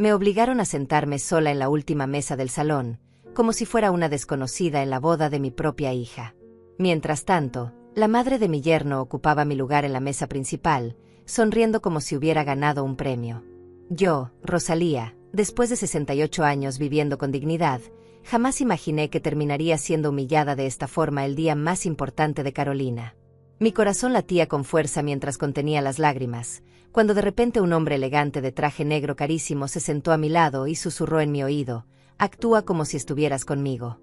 Me obligaron a sentarme sola en la última mesa del salón, como si fuera una desconocida en la boda de mi propia hija. Mientras tanto, la madre de mi yerno ocupaba mi lugar en la mesa principal, sonriendo como si hubiera ganado un premio. Yo, Rosalía, después de 68 años viviendo con dignidad, jamás imaginé que terminaría siendo humillada de esta forma el día más importante de Carolina. Mi corazón latía con fuerza mientras contenía las lágrimas, cuando de repente un hombre elegante de traje negro carísimo se sentó a mi lado y susurró en mi oído: «Actúa como si estuvieras conmigo».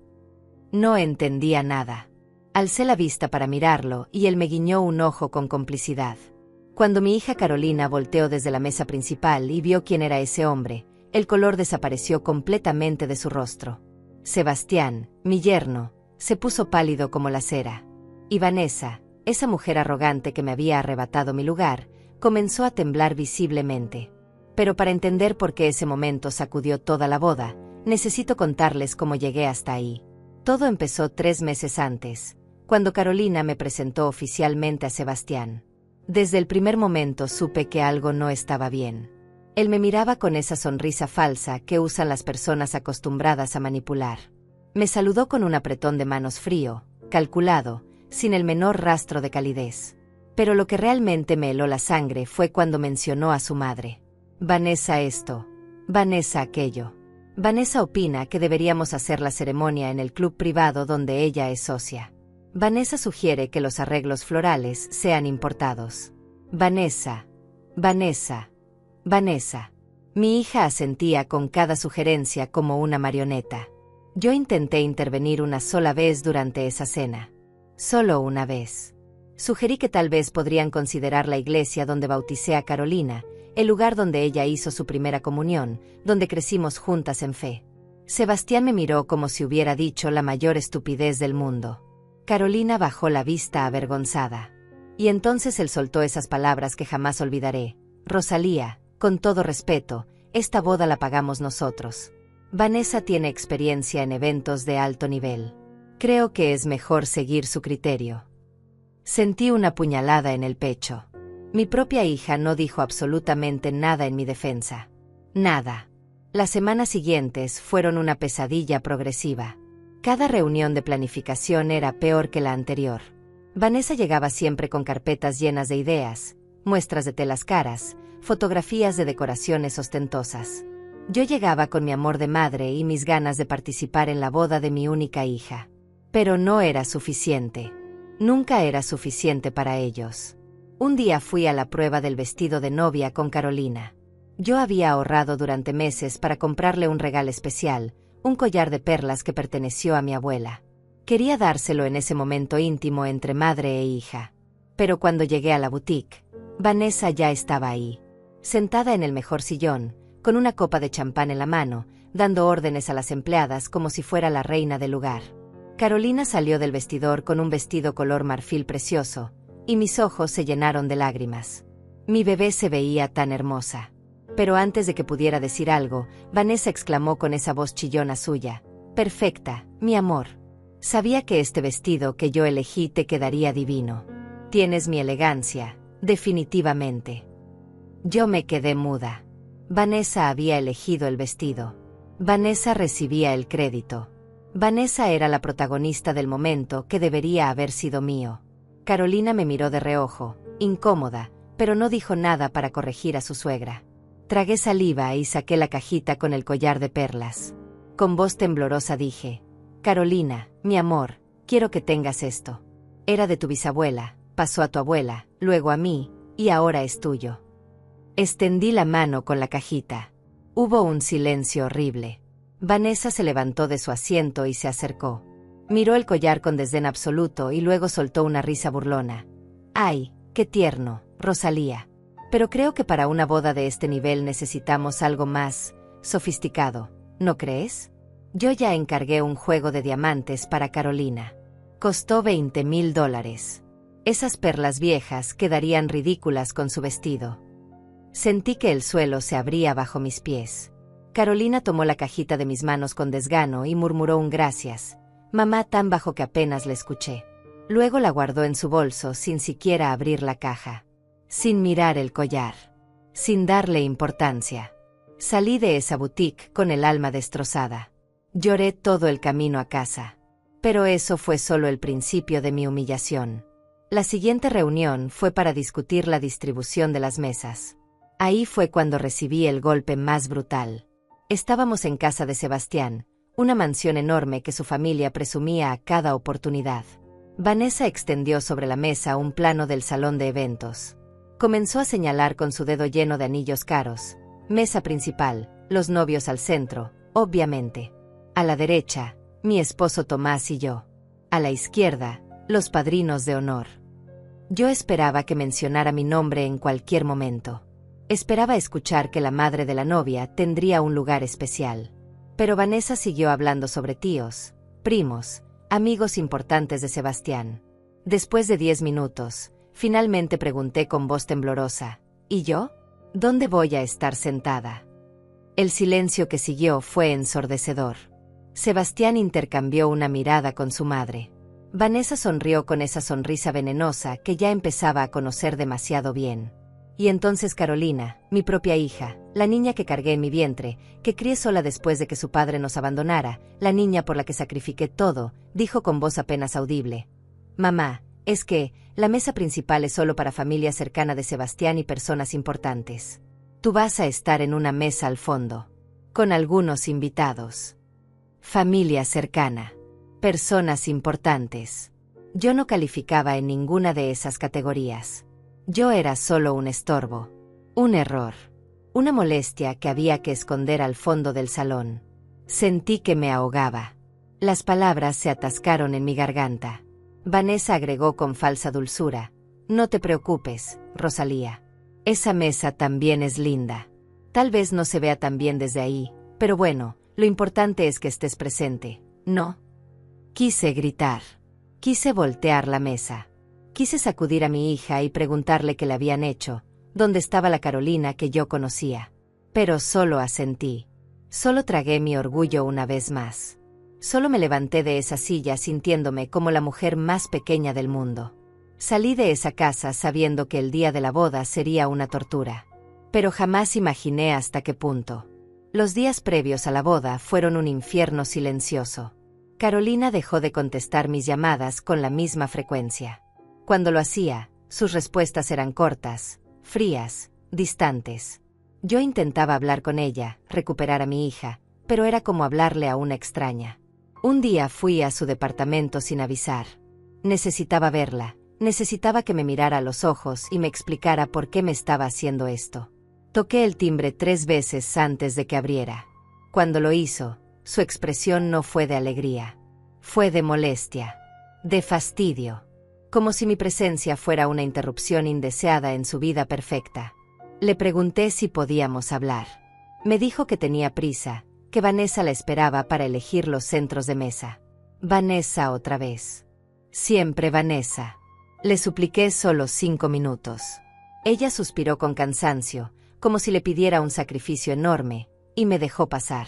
No entendía nada. Alcé la vista para mirarlo y él me guiñó un ojo con complicidad. Cuando mi hija Carolina volteó desde la mesa principal y vio quién era ese hombre, el color desapareció completamente de su rostro. Sebastián, mi yerno, se puso pálido como la cera. Y Vanessa, esa mujer arrogante que me había arrebatado mi lugar, comenzó a temblar visiblemente. Pero para entender por qué ese momento sacudió toda la boda, necesito contarles cómo llegué hasta ahí. Todo empezó 3 meses antes, cuando Carolina me presentó oficialmente a Sebastián. Desde el primer momento supe que algo no estaba bien. Él me miraba con esa sonrisa falsa que usan las personas acostumbradas a manipular. Me saludó con un apretón de manos frío, calculado, sin el menor rastro de calidez. Pero lo que realmente me heló la sangre fue cuando mencionó a su madre. Vanessa esto, Vanessa aquello. Vanessa opina que deberíamos hacer la ceremonia en el club privado donde ella es socia. Vanessa sugiere que los arreglos florales sean importados. Vanessa, Vanessa, Vanessa. Mi hija asentía con cada sugerencia como una marioneta. Yo intenté intervenir una sola vez durante esa cena. Solo una vez. Sugerí que tal vez podrían considerar la iglesia donde bauticé a Carolina, el lugar donde ella hizo su primera comunión, donde crecimos juntas en fe. Sebastián me miró como si hubiera dicho la mayor estupidez del mundo. Carolina bajó la vista avergonzada. Y entonces él soltó esas palabras que jamás olvidaré. Rosalía, con todo respeto, esta boda la pagamos nosotros. Vanessa tiene experiencia en eventos de alto nivel. Creo que es mejor seguir su criterio. Sentí una puñalada en el pecho. Mi propia hija no dijo absolutamente nada en mi defensa. Nada. Las semanas siguientes fueron una pesadilla progresiva. Cada reunión de planificación era peor que la anterior. Vanessa llegaba siempre con carpetas llenas de ideas, muestras de telas caras, fotografías de decoraciones ostentosas. Yo llegaba con mi amor de madre y mis ganas de participar en la boda de mi única hija. Pero no era suficiente. Nunca era suficiente para ellos. Un día fui a la prueba del vestido de novia con Carolina. Yo había ahorrado durante meses para comprarle un regalo especial, un collar de perlas que perteneció a mi abuela. Quería dárselo en ese momento íntimo entre madre e hija. Pero cuando llegué a la boutique, Vanessa ya estaba ahí, sentada en el mejor sillón, con una copa de champán en la mano, dando órdenes a las empleadas como si fuera la reina del lugar. Carolina salió del vestidor con un vestido color marfil precioso, y mis ojos se llenaron de lágrimas. Mi bebé se veía tan hermosa. Pero antes de que pudiera decir algo, Vanessa exclamó con esa voz chillona suya: «Perfecta, mi amor. Sabía que este vestido que yo elegí te quedaría divino. Tienes mi elegancia, definitivamente». Yo me quedé muda. Vanessa había elegido el vestido. Vanessa recibía el crédito. Vanessa era la protagonista del momento que debería haber sido mío. Carolina me miró de reojo, incómoda, pero no dijo nada para corregir a su suegra. Tragué saliva y saqué la cajita con el collar de perlas. Con voz temblorosa dije: «Carolina, mi amor, quiero que tengas esto. Era de tu bisabuela, pasó a tu abuela, luego a mí, y ahora es tuyo». Extendí la mano con la cajita. Hubo un silencio horrible. Vanessa se levantó de su asiento y se acercó. Miró el collar con desdén absoluto y luego soltó una risa burlona. «Ay, qué tierno, Rosalía. Pero creo que para una boda de este nivel necesitamos algo más sofisticado, ¿no crees? Yo ya encargué un juego de diamantes para Carolina. Costó $20,000. Esas perlas viejas quedarían ridículas con su vestido». Sentí que el suelo se abría bajo mis pies. Carolina tomó la cajita de mis manos con desgano y murmuró un gracias, mamá, tan bajo que apenas le escuché. Luego la guardó en su bolso sin siquiera abrir la caja. Sin mirar el collar. Sin darle importancia. Salí de esa boutique con el alma destrozada. Lloré todo el camino a casa. Pero eso fue solo el principio de mi humillación. La siguiente reunión fue para discutir la distribución de las mesas. Ahí fue cuando recibí el golpe más brutal. Estábamos en casa de Sebastián, una mansión enorme que su familia presumía a cada oportunidad. Vanessa extendió sobre la mesa un plano del salón de eventos. Comenzó a señalar con su dedo lleno de anillos caros. Mesa principal, los novios al centro, obviamente. A la derecha, mi esposo Tomás y yo. A la izquierda, los padrinos de honor. Yo esperaba que mencionara mi nombre en cualquier momento. Esperaba escuchar que la madre de la novia tendría un lugar especial. Pero Vanessa siguió hablando sobre tíos, primos, amigos importantes de Sebastián. Después de 10 minutos, finalmente pregunté con voz temblorosa, ¿y yo? ¿Dónde voy a estar sentada? El silencio que siguió fue ensordecedor. Sebastián intercambió una mirada con su madre. Vanessa sonrió con esa sonrisa venenosa que ya empezaba a conocer demasiado bien. Y entonces Carolina, mi propia hija, la niña que cargué en mi vientre, que crié sola después de que su padre nos abandonara, la niña por la que sacrifiqué todo, dijo con voz apenas audible: «Mamá, es que la mesa principal es solo para familia cercana de Sebastián y personas importantes. Tú vas a estar en una mesa al fondo, con algunos invitados. Familia cercana, personas importantes». Yo no calificaba en ninguna de esas categorías. Yo era solo un estorbo, un error, una molestia que había que esconder al fondo del salón. Sentí que me ahogaba. Las palabras se atascaron en mi garganta. Vanessa agregó con falsa dulzura: «No te preocupes, Rosalía. Esa mesa también es linda. Tal vez no se vea tan bien desde ahí, pero bueno, lo importante es que estés presente, ¿no?». Quise gritar. Quise voltear la mesa. Quise sacudir a mi hija y preguntarle qué le habían hecho, dónde estaba la Carolina que yo conocía. Pero solo asentí. Solo tragué mi orgullo una vez más. Solo me levanté de esa silla sintiéndome como la mujer más pequeña del mundo. Salí de esa casa sabiendo que el día de la boda sería una tortura. Pero jamás imaginé hasta qué punto. Los días previos a la boda fueron un infierno silencioso. Carolina dejó de contestar mis llamadas con la misma frecuencia. Cuando lo hacía, sus respuestas eran cortas, frías, distantes. Yo intentaba hablar con ella, recuperar a mi hija, pero era como hablarle a una extraña. Un día fui a su departamento sin avisar. Necesitaba verla, necesitaba que me mirara a los ojos y me explicara por qué me estaba haciendo esto. Toqué el timbre 3 veces antes de que abriera. Cuando lo hizo, su expresión no fue de alegría. Fue de molestia, de fastidio. Como si mi presencia fuera una interrupción indeseada en su vida perfecta. Le pregunté si podíamos hablar. Me dijo que tenía prisa, que Vanessa la esperaba para elegir los centros de mesa. Vanessa otra vez. Siempre Vanessa. Le supliqué solo 5 minutos. Ella suspiró con cansancio, como si le pidiera un sacrificio enorme, y me dejó pasar.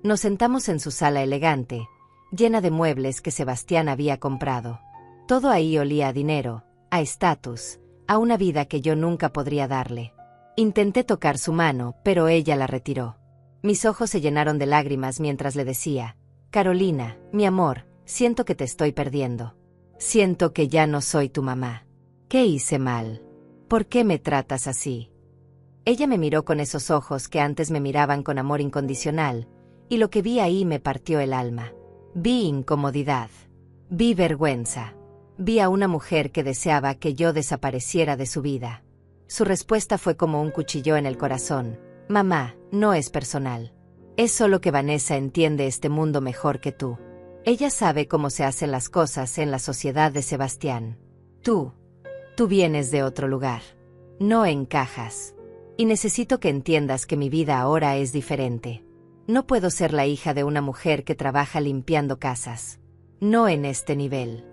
Nos sentamos en su sala elegante, llena de muebles que Sebastián había comprado. Todo ahí olía a dinero, a estatus, a una vida que yo nunca podría darle. Intenté tocar su mano, pero ella la retiró. Mis ojos se llenaron de lágrimas mientras le decía: «Carolina, mi amor, siento que te estoy perdiendo. Siento que ya no soy tu mamá. ¿Qué hice mal? ¿Por qué me tratas así?». Ella me miró con esos ojos que antes me miraban con amor incondicional, y lo que vi ahí me partió el alma. Vi incomodidad. Vi vergüenza. Vi a una mujer que deseaba que yo desapareciera de su vida. Su respuesta fue como un cuchillo en el corazón: «Mamá, no es personal. Es solo que Vanessa entiende este mundo mejor que tú. Ella sabe cómo se hacen las cosas en la sociedad de Sebastián. Tú vienes de otro lugar. No encajas. Y necesito que entiendas que mi vida ahora es diferente. No puedo ser la hija de una mujer que trabaja limpiando casas. No en este nivel».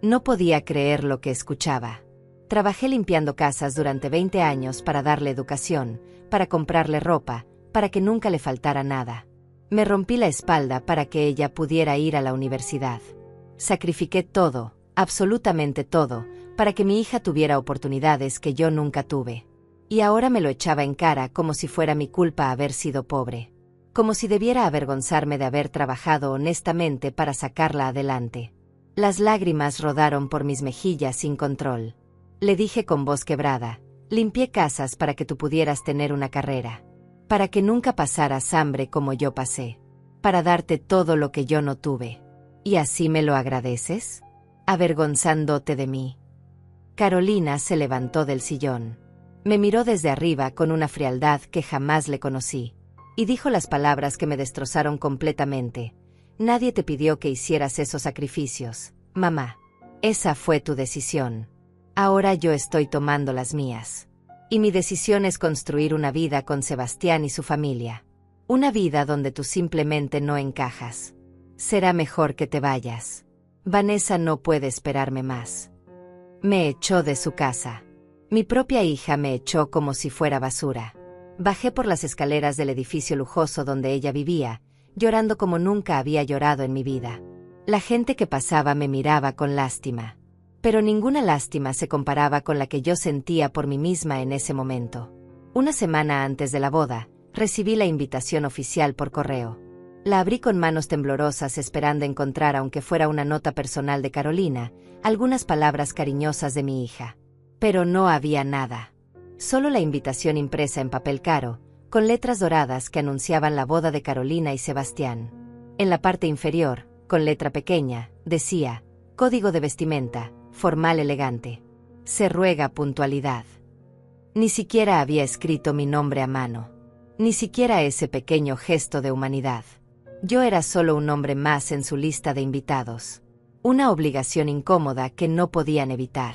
No podía creer lo que escuchaba. Trabajé limpiando casas durante 20 años para darle educación, para comprarle ropa, para que nunca le faltara nada. Me rompí la espalda para que ella pudiera ir a la universidad. Sacrifiqué todo, absolutamente todo, para que mi hija tuviera oportunidades que yo nunca tuve. Y ahora me lo echaba en cara como si fuera mi culpa haber sido pobre. Como si debiera avergonzarme de haber trabajado honestamente para sacarla adelante. Las lágrimas rodaron por mis mejillas sin control. Le dije con voz quebrada: limpié casas para que tú pudieras tener una carrera. Para que nunca pasaras hambre como yo pasé. Para darte todo lo que yo no tuve. ¿Y así me lo agradeces? Avergonzándote de mí. Carolina se levantó del sillón. Me miró desde arriba con una frialdad que jamás le conocí. Y dijo las palabras que me destrozaron completamente. Nadie te pidió que hicieras esos sacrificios, mamá. Esa fue tu decisión. Ahora yo estoy tomando las mías. Y mi decisión es construir una vida con Sebastián y su familia. Una vida donde tú simplemente no encajas. Será mejor que te vayas. Vanessa no puede esperarme más. Me echó de su casa. Mi propia hija me echó como si fuera basura. Bajé por las escaleras del edificio lujoso donde ella vivía, llorando como nunca había llorado en mi vida. La gente que pasaba me miraba con lástima. Pero ninguna lástima se comparaba con la que yo sentía por mí misma en ese momento. Una semana antes de la boda, recibí la invitación oficial por correo. La abrí con manos temblorosas esperando encontrar, aunque fuera una nota personal de Carolina, algunas palabras cariñosas de mi hija. Pero no había nada. Solo la invitación impresa en papel caro, con letras doradas que anunciaban la boda de Carolina y Sebastián. En la parte inferior, con letra pequeña, decía: código de vestimenta, formal elegante. Se ruega puntualidad. Ni siquiera había escrito mi nombre a mano. Ni siquiera ese pequeño gesto de humanidad. Yo era solo un nombre más en su lista de invitados. Una obligación incómoda que no podían evitar.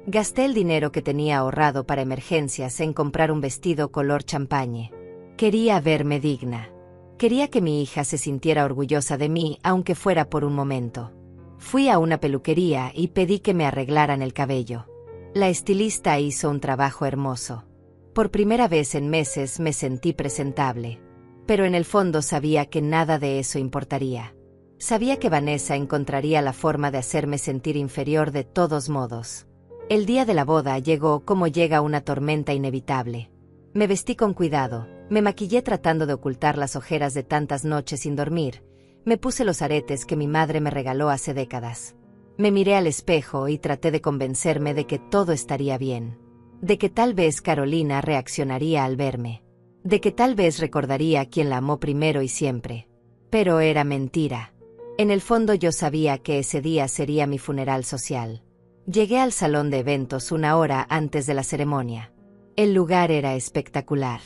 Gasté el dinero que tenía ahorrado para emergencias en comprar un vestido color champañe. Quería verme digna. Quería que mi hija se sintiera orgullosa de mí, aunque fuera por un momento. Fui a una peluquería y pedí que me arreglaran el cabello. La estilista hizo un trabajo hermoso. Por primera vez en meses me sentí presentable. Pero en el fondo sabía que nada de eso importaría. Sabía que Vanessa encontraría la forma de hacerme sentir inferior de todos modos. El día de la boda llegó como llega una tormenta inevitable. Me vestí con cuidado, me maquillé tratando de ocultar las ojeras de tantas noches sin dormir, me puse los aretes que mi madre me regaló hace décadas. Me miré al espejo y traté de convencerme de que todo estaría bien. De que tal vez Carolina reaccionaría al verme. De que tal vez recordaría quién la amó primero y siempre. Pero era mentira. En el fondo yo sabía que ese día sería mi funeral social. Llegué al salón de eventos una hora antes de la ceremonia. El lugar era espectacular.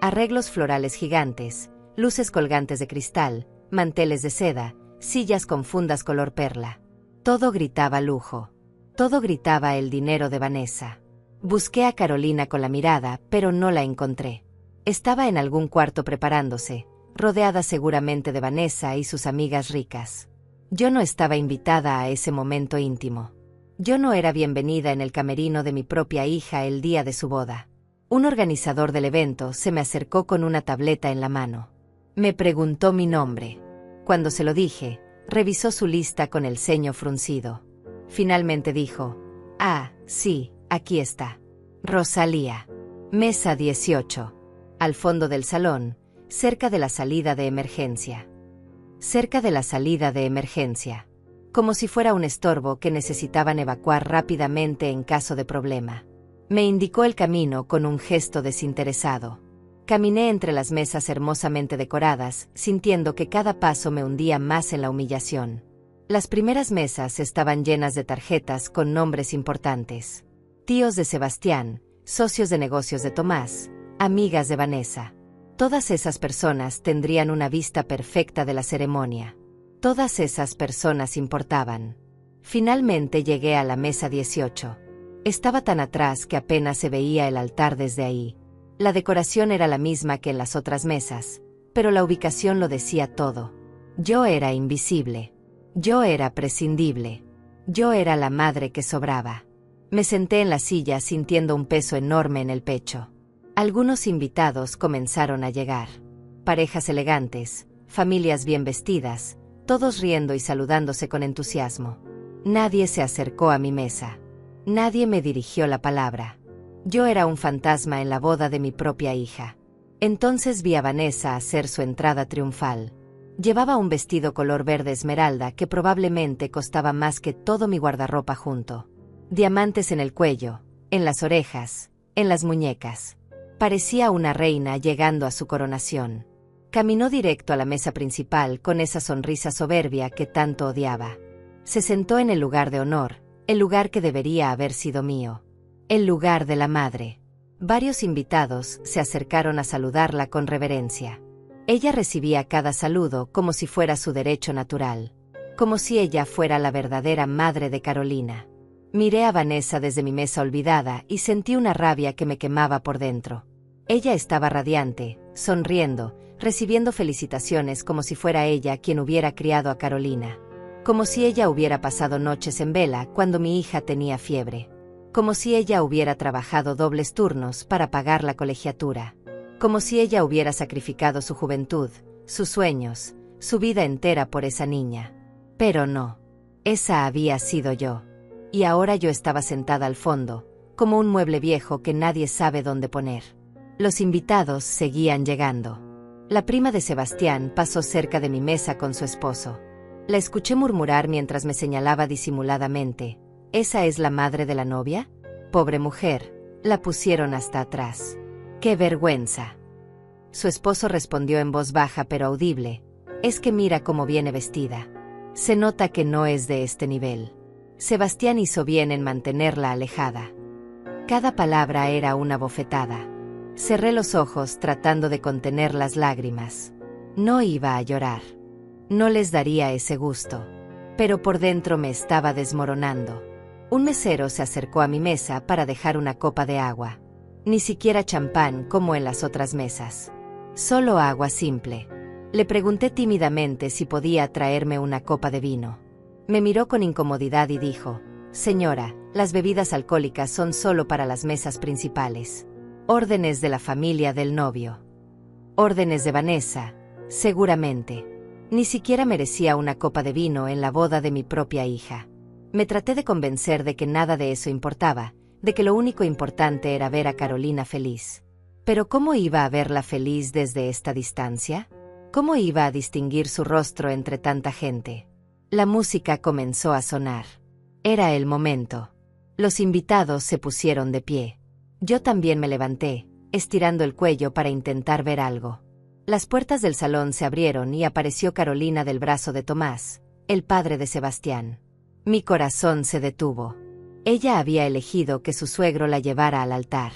Arreglos florales gigantes, luces colgantes de cristal, manteles de seda, sillas con fundas color perla. Todo gritaba lujo. Todo gritaba el dinero de Vanessa. Busqué a Carolina con la mirada, pero no la encontré. Estaba en algún cuarto preparándose, rodeada seguramente de Vanessa y sus amigas ricas. Yo no estaba invitada a ese momento íntimo. Yo no era bienvenida en el camerino de mi propia hija el día de su boda. Un organizador del evento se me acercó con una tableta en la mano. Me preguntó mi nombre. Cuando se lo dije, revisó su lista con el ceño fruncido. Finalmente dijo: ah, sí, aquí está. Rosalía. Mesa 18. Al fondo del salón, cerca de la salida de emergencia. Cerca de la salida de emergencia. Como si fuera un estorbo que necesitaban evacuar rápidamente en caso de problema. Me indicó el camino con un gesto desinteresado. Caminé entre las mesas hermosamente decoradas, sintiendo que cada paso me hundía más en la humillación. Las primeras mesas estaban llenas de tarjetas con nombres importantes. Tíos de Sebastián, socios de negocios de Tomás, amigas de Vanessa. Todas esas personas tendrían una vista perfecta de la ceremonia. Todas esas personas importaban. Finalmente llegué a la mesa 18. Estaba tan atrás que apenas se veía el altar desde ahí. La decoración era la misma que en las otras mesas, pero la ubicación lo decía todo. Yo era invisible. Yo era prescindible. Yo era la madre que sobraba. Me senté en la silla sintiendo un peso enorme en el pecho. Algunos invitados comenzaron a llegar. Parejas elegantes, familias bien vestidas, todos riendo y saludándose con entusiasmo. Nadie se acercó a mi mesa. Nadie me dirigió la palabra. Yo era un fantasma en la boda de mi propia hija. Entonces vi a Vanessa hacer su entrada triunfal. Llevaba un vestido color verde esmeralda que probablemente costaba más que todo mi guardarropa junto. Diamantes en el cuello, en las orejas, en las muñecas. Parecía una reina llegando a su coronación. Caminó directo a la mesa principal con esa sonrisa soberbia que tanto odiaba. Se sentó en el lugar de honor, el lugar que debería haber sido mío. El lugar de la madre. Varios invitados se acercaron a saludarla con reverencia. Ella recibía cada saludo como si fuera su derecho natural, como si ella fuera la verdadera madre de Carolina. Miré a Vanessa desde mi mesa olvidada y sentí una rabia que me quemaba por dentro. Ella estaba radiante, sonriendo, recibiendo felicitaciones como si fuera ella quien hubiera criado a Carolina. Como si ella hubiera pasado noches en vela cuando mi hija tenía fiebre. Como si ella hubiera trabajado dobles turnos para pagar la colegiatura. Como si ella hubiera sacrificado su juventud, sus sueños, su vida entera por esa niña. Pero no. Esa había sido yo. Y ahora yo estaba sentada al fondo, como un mueble viejo que nadie sabe dónde poner. Los invitados seguían llegando. La prima de Sebastián pasó cerca de mi mesa con su esposo. La escuché murmurar mientras me señalaba disimuladamente. ¿Esa es la madre de la novia? Pobre mujer, la pusieron hasta atrás. ¡Qué vergüenza! Su esposo respondió en voz baja pero audible. Es que mira cómo viene vestida. Se nota que no es de este nivel. Sebastián hizo bien en mantenerla alejada. Cada palabra era una bofetada. Cerré los ojos tratando de contener las lágrimas. No iba a llorar. No les daría ese gusto. Pero por dentro me estaba desmoronando. Un mesero se acercó a mi mesa para dejar una copa de agua. Ni siquiera champán como en las otras mesas. Solo agua simple. Le pregunté tímidamente si podía traerme una copa de vino. Me miró con incomodidad y dijo: «Señora, las bebidas alcohólicas son solo para las mesas principales. Órdenes de la familia del novio. Órdenes de Vanessa, seguramente. Ni siquiera merecía una copa de vino en la boda de mi propia hija». Me traté de convencer de que nada de eso importaba, de que lo único importante era ver a Carolina feliz. Pero ¿cómo iba a verla feliz desde esta distancia? ¿Cómo iba a distinguir su rostro entre tanta gente? La música comenzó a sonar. Era el momento. Los invitados se pusieron de pie. Yo también me levanté, estirando el cuello para intentar ver algo. Las puertas del salón se abrieron y apareció Carolina del brazo de Tomás, el padre de Sebastián. Mi corazón se detuvo. Ella había elegido que su suegro la llevara al altar.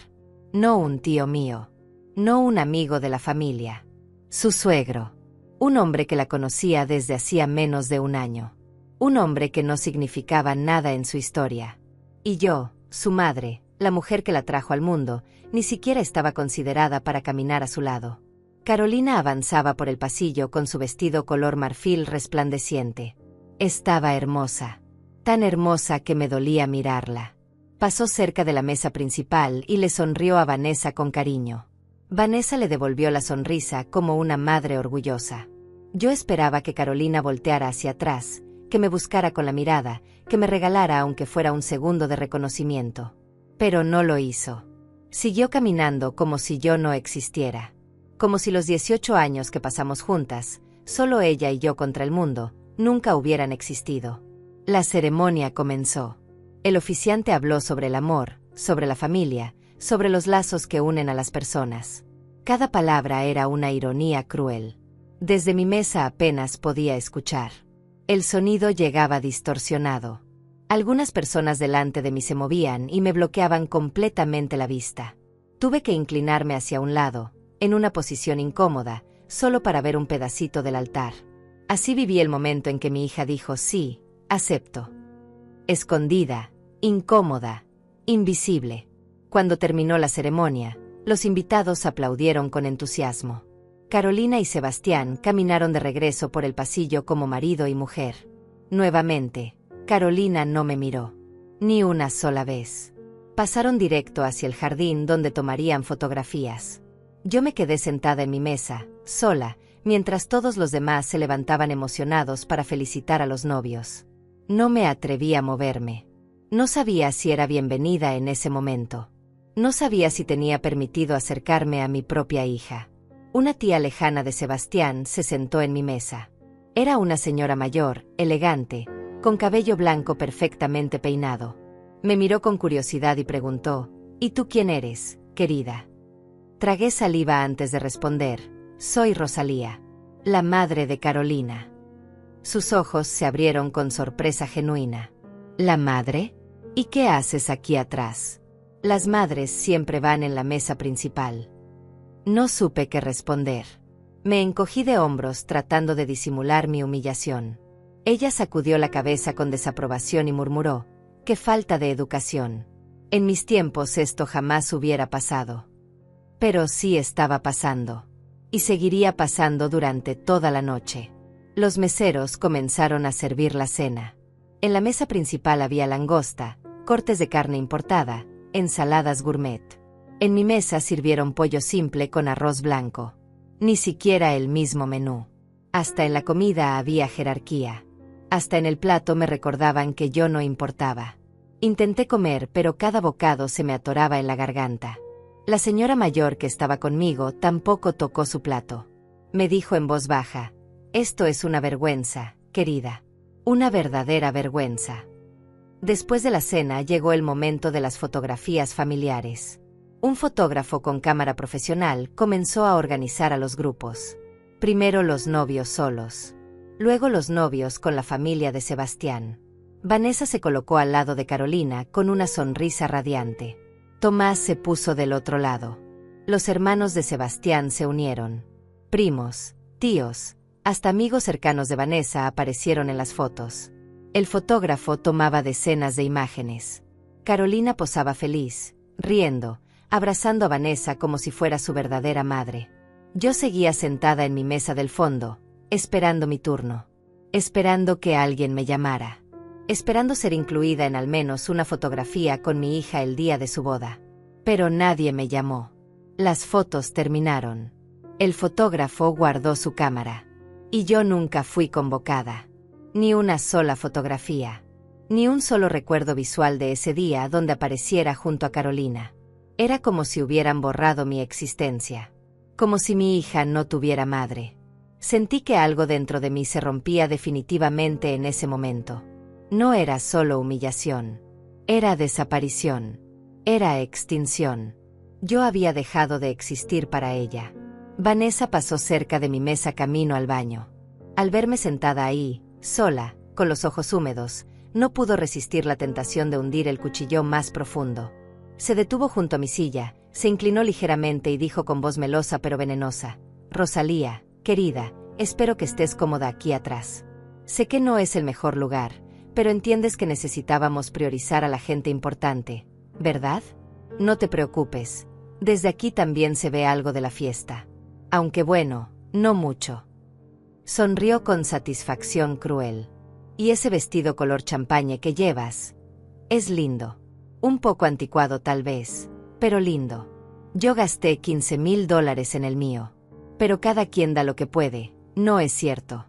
No un tío mío. No un amigo de la familia. Su suegro. Un hombre que la conocía desde hacía menos de un año. Un hombre que no significaba nada en su historia. Y yo, su madre, la mujer que la trajo al mundo, ni siquiera estaba considerada para caminar a su lado. Carolina avanzaba por el pasillo con su vestido color marfil resplandeciente. Estaba hermosa. Tan hermosa que me dolía mirarla. Pasó cerca de la mesa principal y le sonrió a Vanessa con cariño. Vanessa le devolvió la sonrisa como una madre orgullosa. Yo esperaba que Carolina volteara hacia atrás, que me buscara con la mirada, que me regalara aunque fuera un segundo de reconocimiento. Pero no lo hizo. Siguió caminando como si yo no existiera. Como si los 18 años que pasamos juntas, solo ella y yo contra el mundo, nunca hubieran existido. La ceremonia comenzó. El oficiante habló sobre el amor, sobre la familia, sobre los lazos que unen a las personas. Cada palabra era una ironía cruel. Desde mi mesa apenas podía escuchar. El sonido llegaba distorsionado. Algunas personas delante de mí se movían y me bloqueaban completamente la vista. Tuve que inclinarme hacia un lado, en una posición incómoda, solo para ver un pedacito del altar. Así viví el momento en que mi hija dijo sí. Acepto. Escondida, incómoda, invisible. Cuando terminó la ceremonia, los invitados aplaudieron con entusiasmo. Carolina y Sebastián caminaron de regreso por el pasillo como marido y mujer. Nuevamente, Carolina no me miró. Ni una sola vez. Pasaron directo hacia el jardín donde tomarían fotografías. Yo me quedé sentada en mi mesa, sola, mientras todos los demás se levantaban emocionados para felicitar a los novios. No me atreví a moverme. No sabía si era bienvenida en ese momento. No sabía si tenía permitido acercarme a mi propia hija. Una tía lejana de Sebastián se sentó en mi mesa. Era una señora mayor, elegante, con cabello blanco perfectamente peinado. Me miró con curiosidad y preguntó: ¿Y tú quién eres, querida? Tragué saliva antes de responder: soy Rosalía, la madre de Carolina. Sus ojos se abrieron con sorpresa genuina. ¿La madre? ¿Y qué haces aquí atrás? Las madres siempre van en la mesa principal. No supe qué responder. Me encogí de hombros tratando de disimular mi humillación. Ella sacudió la cabeza con desaprobación y murmuró: ¡qué falta de educación! En mis tiempos esto jamás hubiera pasado. Pero sí estaba pasando. Y seguiría pasando durante toda la noche. Los meseros comenzaron a servir la cena. En la mesa principal había langosta, cortes de carne importada, ensaladas gourmet. En mi mesa sirvieron pollo simple con arroz blanco. Ni siquiera el mismo menú. Hasta en la comida había jerarquía. Hasta en el plato me recordaban que yo no importaba. Intenté comer, pero cada bocado se me atoraba en la garganta. La señora mayor que estaba conmigo tampoco tocó su plato. Me dijo en voz baja: esto es una vergüenza, querida. Una verdadera vergüenza. Después de la cena llegó el momento de las fotografías familiares. Un fotógrafo con cámara profesional comenzó a organizar a los grupos. Primero los novios solos. Luego los novios con la familia de Sebastián. Vanessa se colocó al lado de Carolina con una sonrisa radiante. Tomás se puso del otro lado. Los hermanos de Sebastián se unieron. Primos, tíos, hasta amigos cercanos de Vanessa aparecieron en las fotos. El fotógrafo tomaba decenas de imágenes. Carolina posaba feliz, riendo, abrazando a Vanessa como si fuera su verdadera madre. Yo seguía sentada en mi mesa del fondo, esperando mi turno. Esperando que alguien me llamara. Esperando ser incluida en al menos una fotografía con mi hija el día de su boda. Pero nadie me llamó. Las fotos terminaron. El fotógrafo guardó su cámara. Y yo nunca fui convocada. Ni una sola fotografía. Ni un solo recuerdo visual de ese día donde apareciera junto a Carolina. Era como si hubieran borrado mi existencia. Como si mi hija no tuviera madre. Sentí que algo dentro de mí se rompía definitivamente en ese momento. No era solo humillación. Era desaparición. Era extinción. Yo había dejado de existir para ella. Vanessa pasó cerca de mi mesa camino al baño. Al verme sentada ahí, sola, con los ojos húmedos, no pudo resistir la tentación de hundir el cuchillo más profundo. Se detuvo junto a mi silla, se inclinó ligeramente y dijo con voz melosa pero venenosa: Rosalía, querida, espero que estés cómoda aquí atrás. Sé que no es el mejor lugar, pero entiendes que necesitábamos priorizar a la gente importante, ¿verdad? No te preocupes, desde aquí también se ve algo de la fiesta. Aunque bueno, no mucho. Sonrió con satisfacción cruel. ¿Y ese vestido color champaña que llevas? Es lindo. Un poco anticuado tal vez, pero lindo. Yo gasté $15,000 en el mío. Pero cada quien da lo que puede, ¿no es cierto?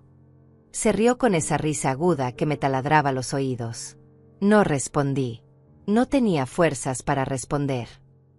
Se rió con esa risa aguda que me taladraba los oídos. No respondí. No tenía fuerzas para responder.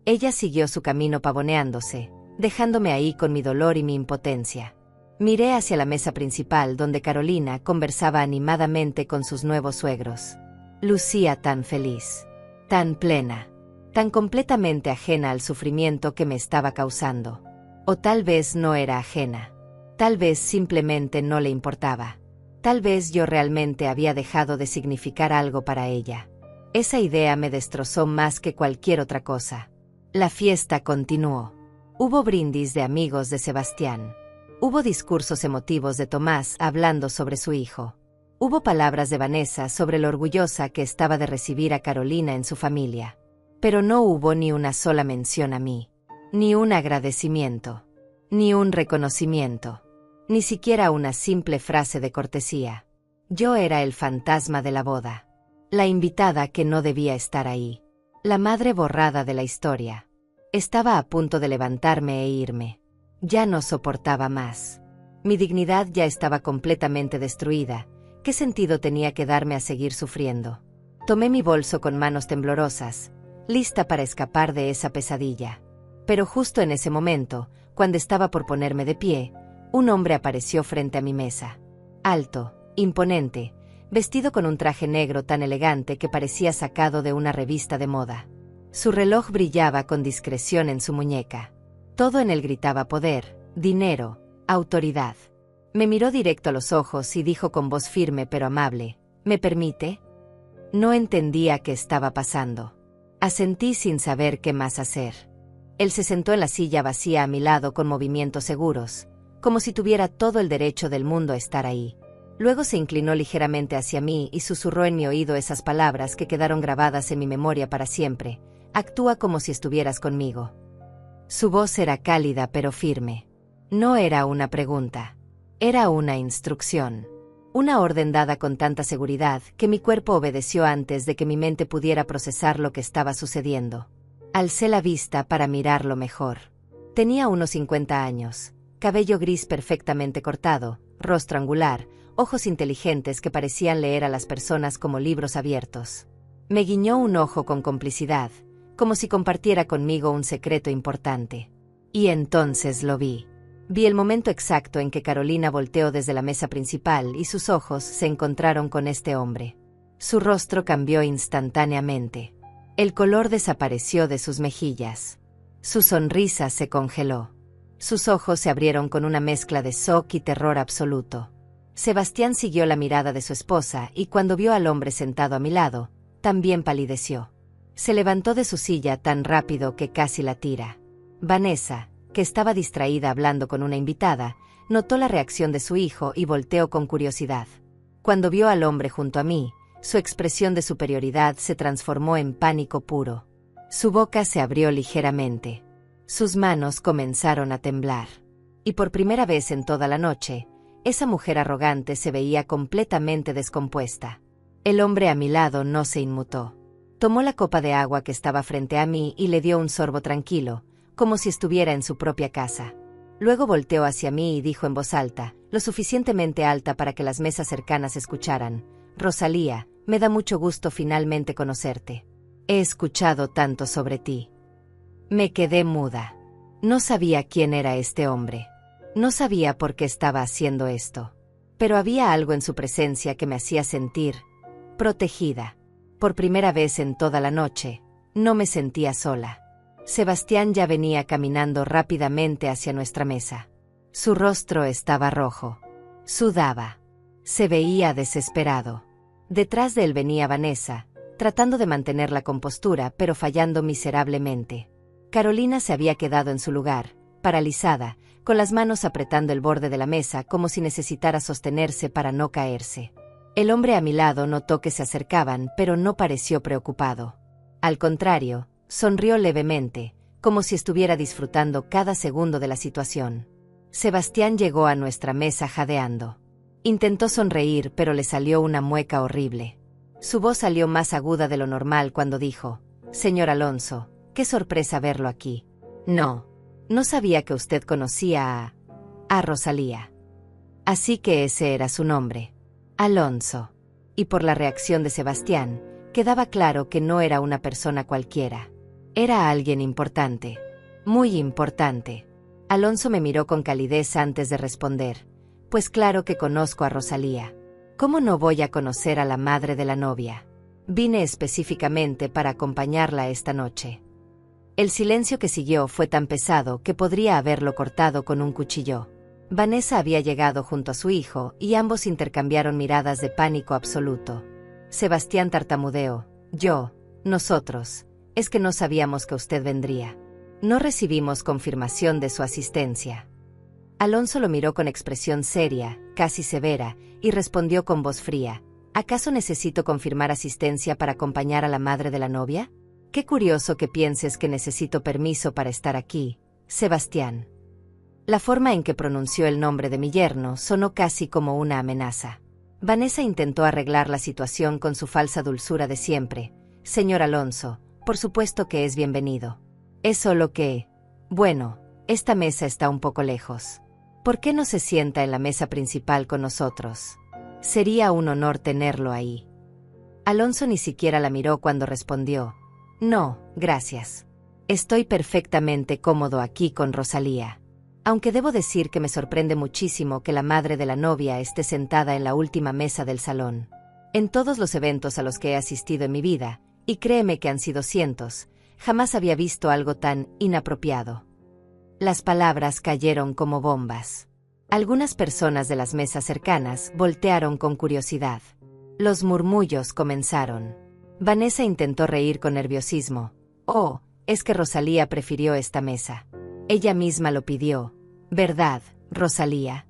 Ella siguió su camino pavoneándose, dejándome ahí con mi dolor y mi impotencia. Miré hacia la mesa principal donde Carolina conversaba animadamente con sus nuevos suegros. Lucía tan feliz, tan plena, tan completamente ajena al sufrimiento que me estaba causando. O tal vez no era ajena. Tal vez simplemente no le importaba. Tal vez yo realmente había dejado de significar algo para ella. Esa idea me destrozó más que cualquier otra cosa. La fiesta continuó. Hubo brindis de amigos de Sebastián. Hubo discursos emotivos de Tomás hablando sobre su hijo. Hubo palabras de Vanessa sobre lo orgullosa que estaba de recibir a Carolina en su familia. Pero no hubo ni una sola mención a mí. Ni un agradecimiento. Ni un reconocimiento. Ni siquiera una simple frase de cortesía. Yo era el fantasma de la boda. La invitada que no debía estar ahí. La madre borrada de la historia. Estaba a punto de levantarme e irme. Ya no soportaba más. Mi dignidad ya estaba completamente destruida. ¿Qué sentido tenía quedarme a seguir sufriendo? Tomé mi bolso con manos temblorosas, lista para escapar de esa pesadilla. Pero justo en ese momento, cuando estaba por ponerme de pie, un hombre apareció frente a mi mesa. Alto, imponente, vestido con un traje negro tan elegante que parecía sacado de una revista de moda. Su reloj brillaba con discreción en su muñeca. Todo en él gritaba poder, dinero, autoridad. Me miró directo a los ojos y dijo con voz firme pero amable, ¿me permite? No entendía qué estaba pasando. Asentí sin saber qué más hacer. Él se sentó en la silla vacía a mi lado con movimientos seguros, como si tuviera todo el derecho del mundo a estar ahí. Luego se inclinó ligeramente hacia mí y susurró en mi oído esas palabras que quedaron grabadas en mi memoria para siempre. Actúa como si estuvieras conmigo. Su voz era cálida pero firme. No era una pregunta. Era una instrucción. Una orden dada con tanta seguridad que mi cuerpo obedeció antes de que mi mente pudiera procesar lo que estaba sucediendo. Alcé la vista para mirarlo mejor. Tenía unos 50 años, cabello gris perfectamente cortado, rostro angular, ojos inteligentes que parecían leer a las personas como libros abiertos. Me guiñó un ojo con complicidad, como si compartiera conmigo un secreto importante. Y entonces lo vi. Vi el momento exacto en que Carolina volteó desde la mesa principal y sus ojos se encontraron con este hombre. Su rostro cambió instantáneamente. El color desapareció de sus mejillas. Su sonrisa se congeló. Sus ojos se abrieron con una mezcla de shock y terror absoluto. Sebastián siguió la mirada de su esposa y cuando vio al hombre sentado a mi lado, también palideció. Se levantó de su silla tan rápido que casi la tira. Vanessa, que estaba distraída hablando con una invitada, notó la reacción de su hijo y volteó con curiosidad. Cuando vio al hombre junto a mí, su expresión de superioridad se transformó en pánico puro. Su boca se abrió ligeramente. Sus manos comenzaron a temblar. Y por primera vez en toda la noche, esa mujer arrogante se veía completamente descompuesta. El hombre a mi lado no se inmutó. Tomó la copa de agua que estaba frente a mí y le dio un sorbo tranquilo, como si estuviera en su propia casa. Luego volteó hacia mí y dijo en voz alta, lo suficientemente alta para que las mesas cercanas escucharan: Rosalía, me da mucho gusto finalmente conocerte. He escuchado tanto sobre ti. Me quedé muda. No sabía quién era este hombre. No sabía por qué estaba haciendo esto. Pero había algo en su presencia que me hacía sentir protegida. Por primera vez en toda la noche, no me sentía sola. Sebastián ya venía caminando rápidamente hacia nuestra mesa. Su rostro estaba rojo. Sudaba. Se veía desesperado. Detrás de él venía Vanessa, tratando de mantener la compostura pero fallando miserablemente. Carolina se había quedado en su lugar, paralizada, con las manos apretando el borde de la mesa como si necesitara sostenerse para no caerse. El hombre a mi lado notó que se acercaban, pero no pareció preocupado. Al contrario, sonrió levemente, como si estuviera disfrutando cada segundo de la situación. Sebastián llegó a nuestra mesa jadeando. Intentó sonreír, pero le salió una mueca horrible. Su voz salió más aguda de lo normal cuando dijo: «Señor Alonso, qué sorpresa verlo aquí. No sabía que usted conocía a Rosalía». Así que ese era su nombre. Alonso. Y por la reacción de Sebastián, quedaba claro que no era una persona cualquiera. Era alguien importante. Muy importante. Alonso me miró con calidez antes de responder. Pues claro que conozco a Rosalía. ¿Cómo no voy a conocer a la madre de la novia? Vine específicamente para acompañarla esta noche. El silencio que siguió fue tan pesado que podría haberlo cortado con un cuchillo. Vanessa había llegado junto a su hijo y ambos intercambiaron miradas de pánico absoluto. Sebastián tartamudeó: nosotros, es que no sabíamos que usted vendría. No recibimos confirmación de su asistencia. Alonso lo miró con expresión seria, casi severa, y respondió con voz fría: ¿acaso necesito confirmar asistencia para acompañar a la madre de la novia? Qué curioso que pienses que necesito permiso para estar aquí, Sebastián. La forma en que pronunció el nombre de mi yerno sonó casi como una amenaza. Vanessa intentó arreglar la situación con su falsa dulzura de siempre. Señor Alonso, por supuesto que es bienvenido. Es solo que, bueno, esta mesa está un poco lejos. ¿Por qué no se sienta en la mesa principal con nosotros? Sería un honor tenerlo ahí. Alonso ni siquiera la miró cuando respondió: No, gracias. Estoy perfectamente cómodo aquí con Rosalía. Aunque debo decir que me sorprende muchísimo que la madre de la novia esté sentada en la última mesa del salón. En todos los eventos a los que he asistido en mi vida, y créeme que han sido cientos, jamás había visto algo tan inapropiado. Las palabras cayeron como bombas. Algunas personas de las mesas cercanas voltearon con curiosidad. Los murmullos comenzaron. Vanessa intentó reír con nerviosismo. Oh, es que Rosalía prefirió esta mesa. Ella misma lo pidió. ¿Verdad, Rosalía?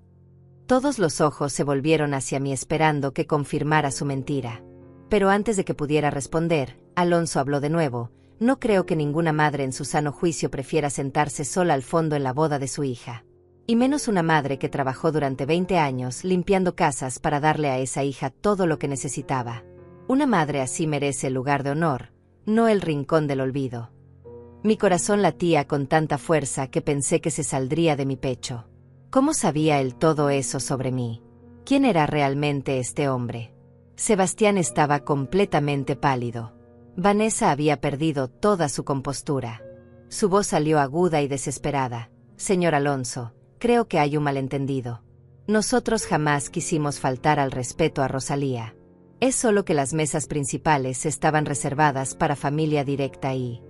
Todos los ojos se volvieron hacia mí esperando que confirmara su mentira. Pero antes de que pudiera responder, Alonso habló de nuevo. No creo que ninguna madre en su sano juicio prefiera sentarse sola al fondo en la boda de su hija. Y menos una madre que trabajó durante 20 años limpiando casas para darle a esa hija todo lo que necesitaba. Una madre así merece el lugar de honor, no el rincón del olvido. Mi corazón latía con tanta fuerza que pensé que se saldría de mi pecho. ¿Cómo sabía él todo eso sobre mí? ¿Quién era realmente este hombre? Sebastián estaba completamente pálido. Vanessa había perdido toda su compostura. Su voz salió aguda y desesperada. Señor Alonso, creo que hay un malentendido. Nosotros jamás quisimos faltar al respeto a Rosalía. Es solo que las mesas principales estaban reservadas para familia directa y...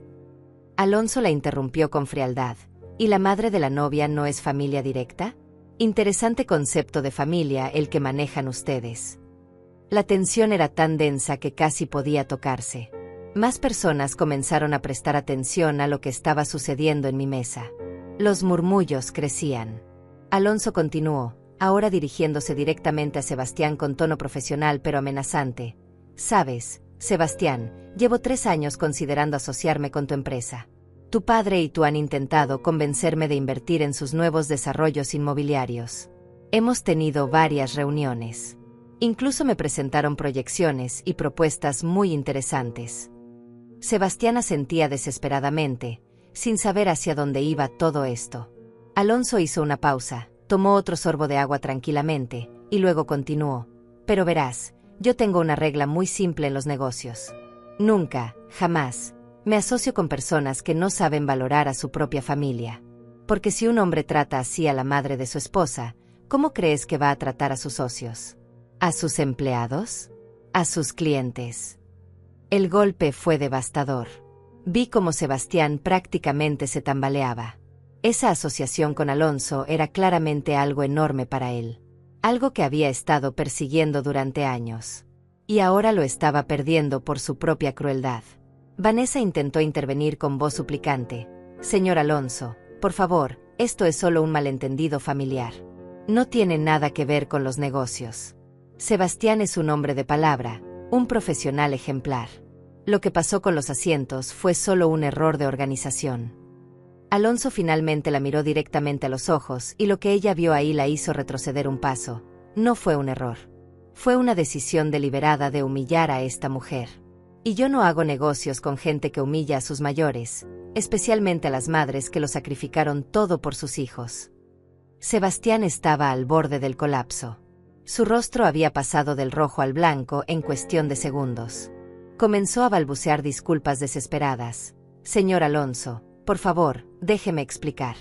Alonso la interrumpió con frialdad. ¿Y la madre de la novia no es familia directa? Interesante concepto de familia el que manejan ustedes. La tensión era tan densa que casi podía tocarse. Más personas comenzaron a prestar atención a lo que estaba sucediendo en mi mesa. Los murmullos crecían. Alonso continuó, ahora dirigiéndose directamente a Sebastián con tono profesional pero amenazante. Sabes, Sebastián, llevo 3 años considerando asociarme con tu empresa. Tu padre y tú han intentado convencerme de invertir en sus nuevos desarrollos inmobiliarios. Hemos tenido varias reuniones. Incluso me presentaron proyecciones y propuestas muy interesantes. Sebastián asentía desesperadamente, sin saber hacia dónde iba todo esto. Alonso hizo una pausa, tomó otro sorbo de agua tranquilamente, y luego continuó. Pero verás, yo tengo una regla muy simple en los negocios. Nunca, jamás, me asocio con personas que no saben valorar a su propia familia. Porque si un hombre trata así a la madre de su esposa, ¿cómo crees que va a tratar a sus socios? ¿A sus empleados? ¿A sus clientes? El golpe fue devastador. Vi cómo Sebastián prácticamente se tambaleaba. Esa asociación con Alonso era claramente algo enorme para él. Algo que había estado persiguiendo durante años. Y ahora lo estaba perdiendo por su propia crueldad. Vanessa intentó intervenir con voz suplicante. Señor Alonso, por favor, esto es solo un malentendido familiar. No tiene nada que ver con los negocios. Sebastián es un hombre de palabra, un profesional ejemplar. Lo que pasó con los asientos fue solo un error de organización. Alonso finalmente la miró directamente a los ojos y lo que ella vio ahí la hizo retroceder un paso. No fue un error. Fue una decisión deliberada de humillar a esta mujer. Y yo no hago negocios con gente que humilla a sus mayores, especialmente a las madres que lo sacrificaron todo por sus hijos. Sebastián estaba al borde del colapso. Su rostro había pasado del rojo al blanco en cuestión de segundos. Comenzó a balbucear disculpas desesperadas. Señor Alonso, por favor, déjeme explicar.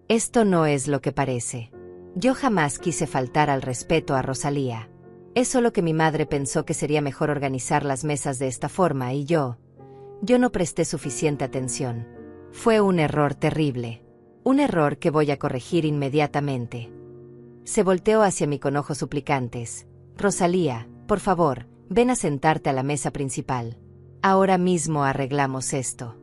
Esto no es lo que parece. Yo jamás quise faltar al respeto a Rosalía. Es solo que mi madre pensó que sería mejor organizar las mesas de esta forma y yo no presté suficiente atención. Fue un error terrible. Un error que voy a corregir inmediatamente. Se volteó hacia mí con ojos suplicantes. Rosalía, por favor, ven a sentarte a la mesa principal. Ahora mismo arreglamos esto.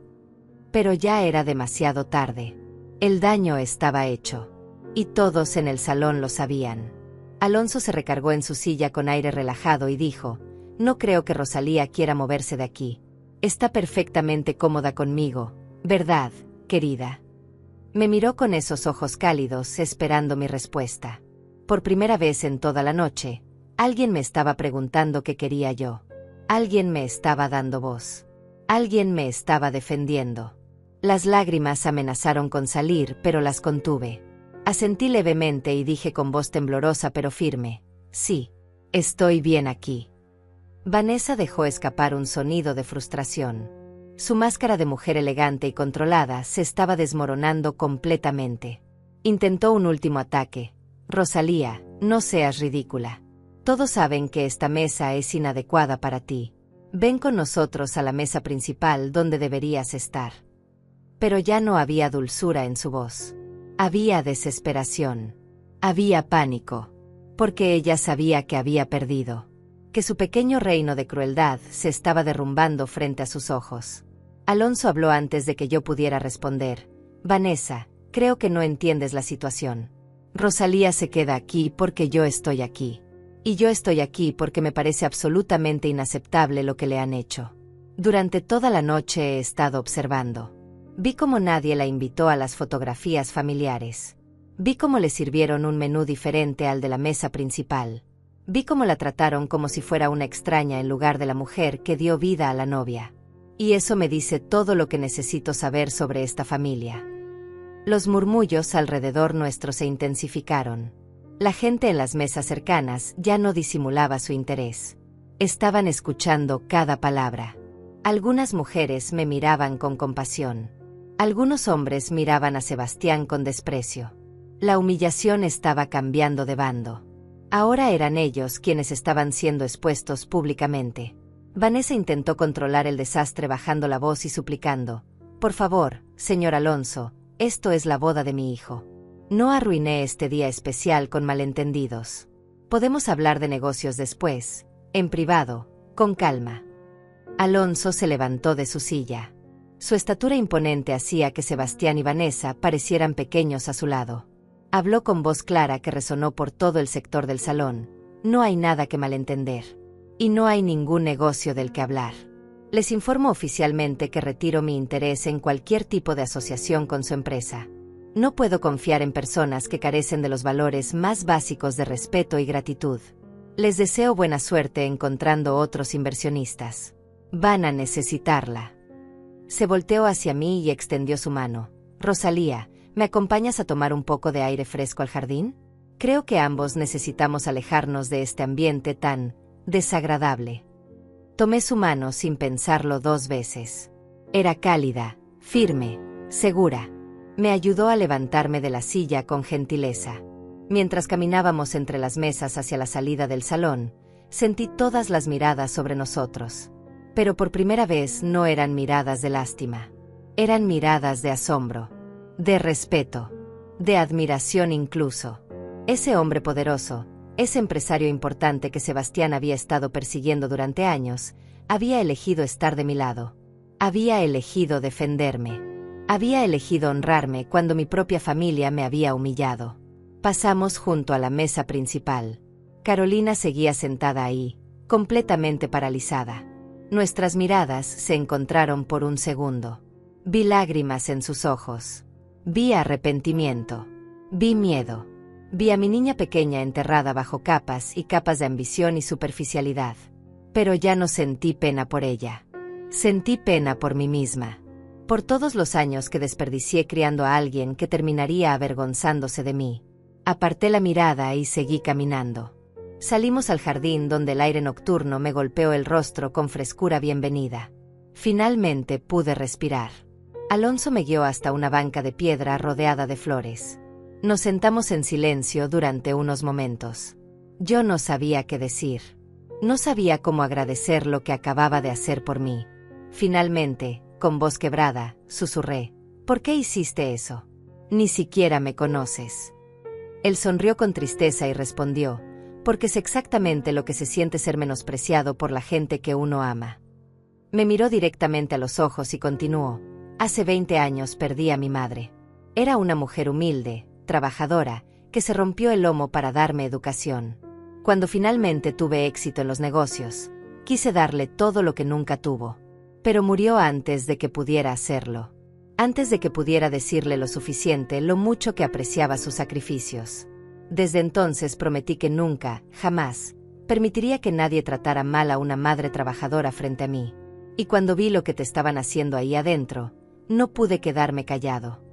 Pero ya era demasiado tarde. El daño estaba hecho. Y todos en el salón lo sabían. Alonso se recargó en su silla con aire relajado y dijo, no creo que Rosalía quiera moverse de aquí. Está perfectamente cómoda conmigo, ¿verdad, querida? Me miró con esos ojos cálidos esperando mi respuesta. Por primera vez en toda la noche, alguien me estaba preguntando qué quería yo. Alguien me estaba dando voz. Alguien me estaba defendiendo. Las lágrimas amenazaron con salir, pero las contuve. Asentí levemente y dije con voz temblorosa pero firme, sí, estoy bien aquí. Vanessa dejó escapar un sonido de frustración. Su máscara de mujer elegante y controlada se estaba desmoronando completamente. Intentó un último ataque. Rosalía, no seas ridícula. Todos saben que esta mesa es inadecuada para ti. Ven con nosotros a la mesa principal donde deberías estar. Pero ya no había dulzura en su voz. Había desesperación. Había pánico. Porque ella sabía que había perdido. Que su pequeño reino de crueldad se estaba derrumbando frente a sus ojos. Alonso habló antes de que yo pudiera responder. Vanessa, creo que no entiendes la situación. Rosalía se queda aquí porque yo estoy aquí. Y yo estoy aquí porque me parece absolutamente inaceptable lo que le han hecho. Durante toda la noche he estado observando. Vi cómo nadie la invitó a las fotografías familiares. Vi cómo le sirvieron un menú diferente al de la mesa principal. Vi cómo la trataron como si fuera una extraña en lugar de la mujer que dio vida a la novia. Y eso me dice todo lo que necesito saber sobre esta familia. Los murmullos alrededor nuestro se intensificaron. La gente en las mesas cercanas ya no disimulaba su interés. Estaban escuchando cada palabra. Algunas mujeres me miraban con compasión. Algunos hombres miraban a Sebastián con desprecio. La humillación estaba cambiando de bando. Ahora eran ellos quienes estaban siendo expuestos públicamente. Vanessa intentó controlar el desastre bajando la voz y suplicando: «Por favor, señor Alonso, esto es la boda de mi hijo. No arruiné este día especial con malentendidos. Podemos hablar de negocios después, en privado, con calma». Alonso se levantó de su silla. Su estatura imponente hacía que Sebastián y Vanessa parecieran pequeños a su lado. Habló con voz clara que resonó por todo el sector del salón. «No hay nada que malentender. Y no hay ningún negocio del que hablar. Les informo oficialmente que retiro mi interés en cualquier tipo de asociación con su empresa. No puedo confiar en personas que carecen de los valores más básicos de respeto y gratitud. Les deseo buena suerte encontrando otros inversionistas. Van a necesitarla». Se volteó hacia mí y extendió su mano. «Rosalía, ¿me acompañas a tomar un poco de aire fresco al jardín? Creo que ambos necesitamos alejarnos de este ambiente tan desagradable». Tomé su mano sin pensarlo 2 veces. Era cálida, firme, segura. Me ayudó a levantarme de la silla con gentileza. Mientras caminábamos entre las mesas hacia la salida del salón, sentí todas las miradas sobre nosotros. Pero por primera vez no eran miradas de lástima. Eran miradas de asombro, de respeto, de admiración incluso. Ese hombre poderoso, ese empresario importante que Sebastián había estado persiguiendo durante años, había elegido estar de mi lado. Había elegido defenderme. Había elegido honrarme cuando mi propia familia me había humillado. Pasamos junto a la mesa principal. Carolina seguía sentada ahí, completamente paralizada. Nuestras miradas se encontraron por un segundo. Vi lágrimas en sus ojos. Vi arrepentimiento. Vi miedo. Vi a mi niña pequeña enterrada bajo capas y capas de ambición y superficialidad. Pero ya no sentí pena por ella. Sentí pena por mí misma. Por todos los años que desperdicié criando a alguien que terminaría avergonzándose de mí. Aparté la mirada y seguí caminando. Salimos al jardín donde el aire nocturno me golpeó el rostro con frescura bienvenida. Finalmente pude respirar. Alonso me guió hasta una banca de piedra rodeada de flores. Nos sentamos en silencio durante unos momentos. Yo no sabía qué decir. No sabía cómo agradecer lo que acababa de hacer por mí. Finalmente, con voz quebrada, susurré: «¿Por qué hiciste eso? Ni siquiera me conoces». Él sonrió con tristeza y respondió: «Porque es exactamente lo que se siente ser menospreciado por la gente que uno ama». Me miró directamente a los ojos y continuó: «Hace 20 años perdí a mi madre. Era una mujer humilde, trabajadora, que se rompió el lomo para darme educación. Cuando finalmente tuve éxito en los negocios, quise darle todo lo que nunca tuvo. Pero murió antes de que pudiera hacerlo. Antes de que pudiera decirle lo suficiente, lo mucho que apreciaba sus sacrificios. Desde entonces prometí que nunca, jamás, permitiría que nadie tratara mal a una madre trabajadora frente a mí. Y cuando vi lo que te estaban haciendo ahí adentro, no pude quedarme callado».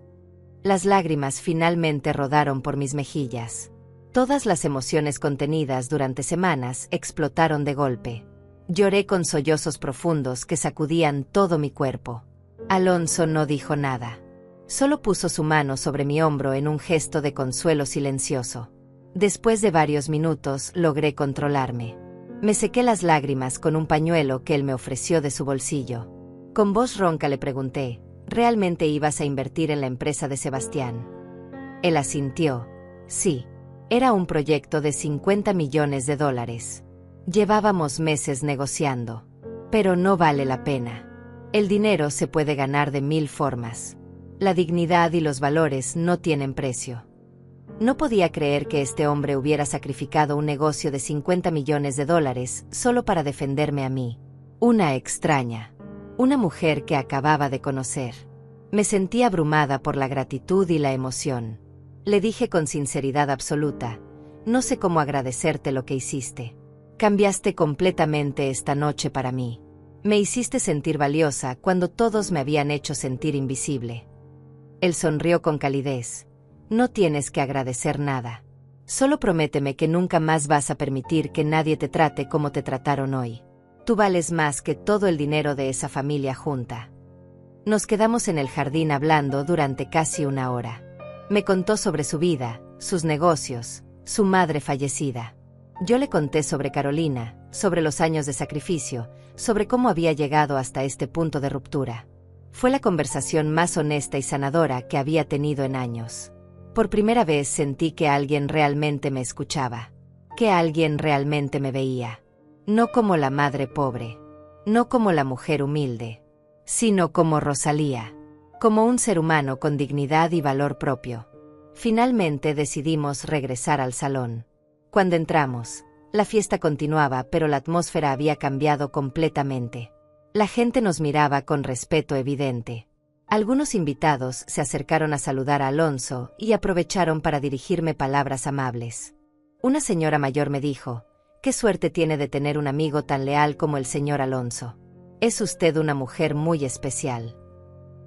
Las lágrimas finalmente rodaron por mis mejillas. Todas las emociones contenidas durante semanas explotaron de golpe. Lloré con sollozos profundos que sacudían todo mi cuerpo. Alonso no dijo nada. Solo puso su mano sobre mi hombro en un gesto de consuelo silencioso. Después de varios minutos logré controlarme. Me sequé las lágrimas con un pañuelo que él me ofreció de su bolsillo. Con voz ronca le pregunté, ¿realmente ibas a invertir en la empresa de Sebastián? Él asintió. Sí. Era un proyecto de $50 millones. Llevábamos meses negociando. Pero no vale la pena. El dinero se puede ganar de 1000 formas. La dignidad y los valores no tienen precio. No podía creer que este hombre hubiera sacrificado un negocio de $50 millones solo para defenderme a mí. Una extraña. Una mujer que acababa de conocer. Me sentí abrumada por la gratitud y la emoción. Le dije con sinceridad absoluta, no sé cómo agradecerte lo que hiciste. Cambiaste completamente esta noche para mí. Me hiciste sentir valiosa cuando todos me habían hecho sentir invisible. Él sonrió con calidez. No tienes que agradecer nada. Solo prométeme que nunca más vas a permitir que nadie te trate como te trataron hoy. Tú vales más que todo el dinero de esa familia junta. Nos quedamos en el jardín hablando durante casi una hora. Me contó sobre su vida, sus negocios, su madre fallecida. Yo le conté sobre Carolina, sobre los años de sacrificio, sobre cómo había llegado hasta este punto de ruptura. Fue la conversación más honesta y sanadora que había tenido en años. Por primera vez sentí que alguien realmente me escuchaba, que alguien realmente me veía. No como la madre pobre, no como la mujer humilde, sino como Rosalía, como un ser humano con dignidad y valor propio. Finalmente decidimos regresar al salón. Cuando entramos, la fiesta continuaba, pero la atmósfera había cambiado completamente. La gente nos miraba con respeto evidente. Algunos invitados se acercaron a saludar a Alonso y aprovecharon para dirigirme palabras amables. Una señora mayor me dijo, «Qué suerte tiene de tener un amigo tan leal como el señor Alonso. Es usted una mujer muy especial».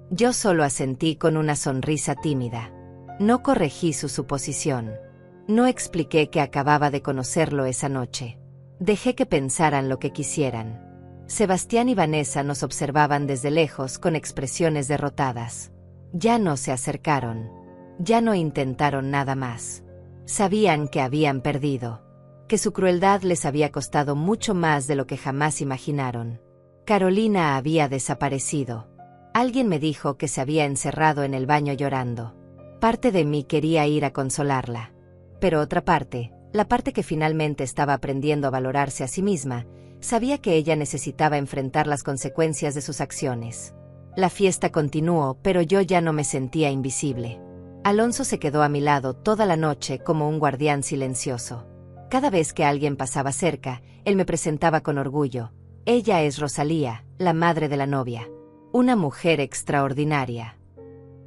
Yo solo asentí con una sonrisa tímida. No corregí su suposición. No expliqué que acababa de conocerlo esa noche. Dejé que pensaran lo que quisieran. Sebastián y Vanessa nos observaban desde lejos con expresiones derrotadas. Ya no se acercaron. Ya no intentaron nada más. Sabían que habían perdido. Que su crueldad les había costado mucho más de lo que jamás imaginaron. Carolina había desaparecido. Alguien me dijo que se había encerrado en el baño llorando. Parte de mí quería ir a consolarla. Pero otra parte, la parte que finalmente estaba aprendiendo a valorarse a sí misma, sabía que ella necesitaba enfrentar las consecuencias de sus acciones. La fiesta continuó, pero yo ya no me sentía invisible. Alonso se quedó a mi lado toda la noche como un guardián silencioso. Cada vez que alguien pasaba cerca, él me presentaba con orgullo. Ella es Rosalía, la madre de la novia. Una mujer extraordinaria.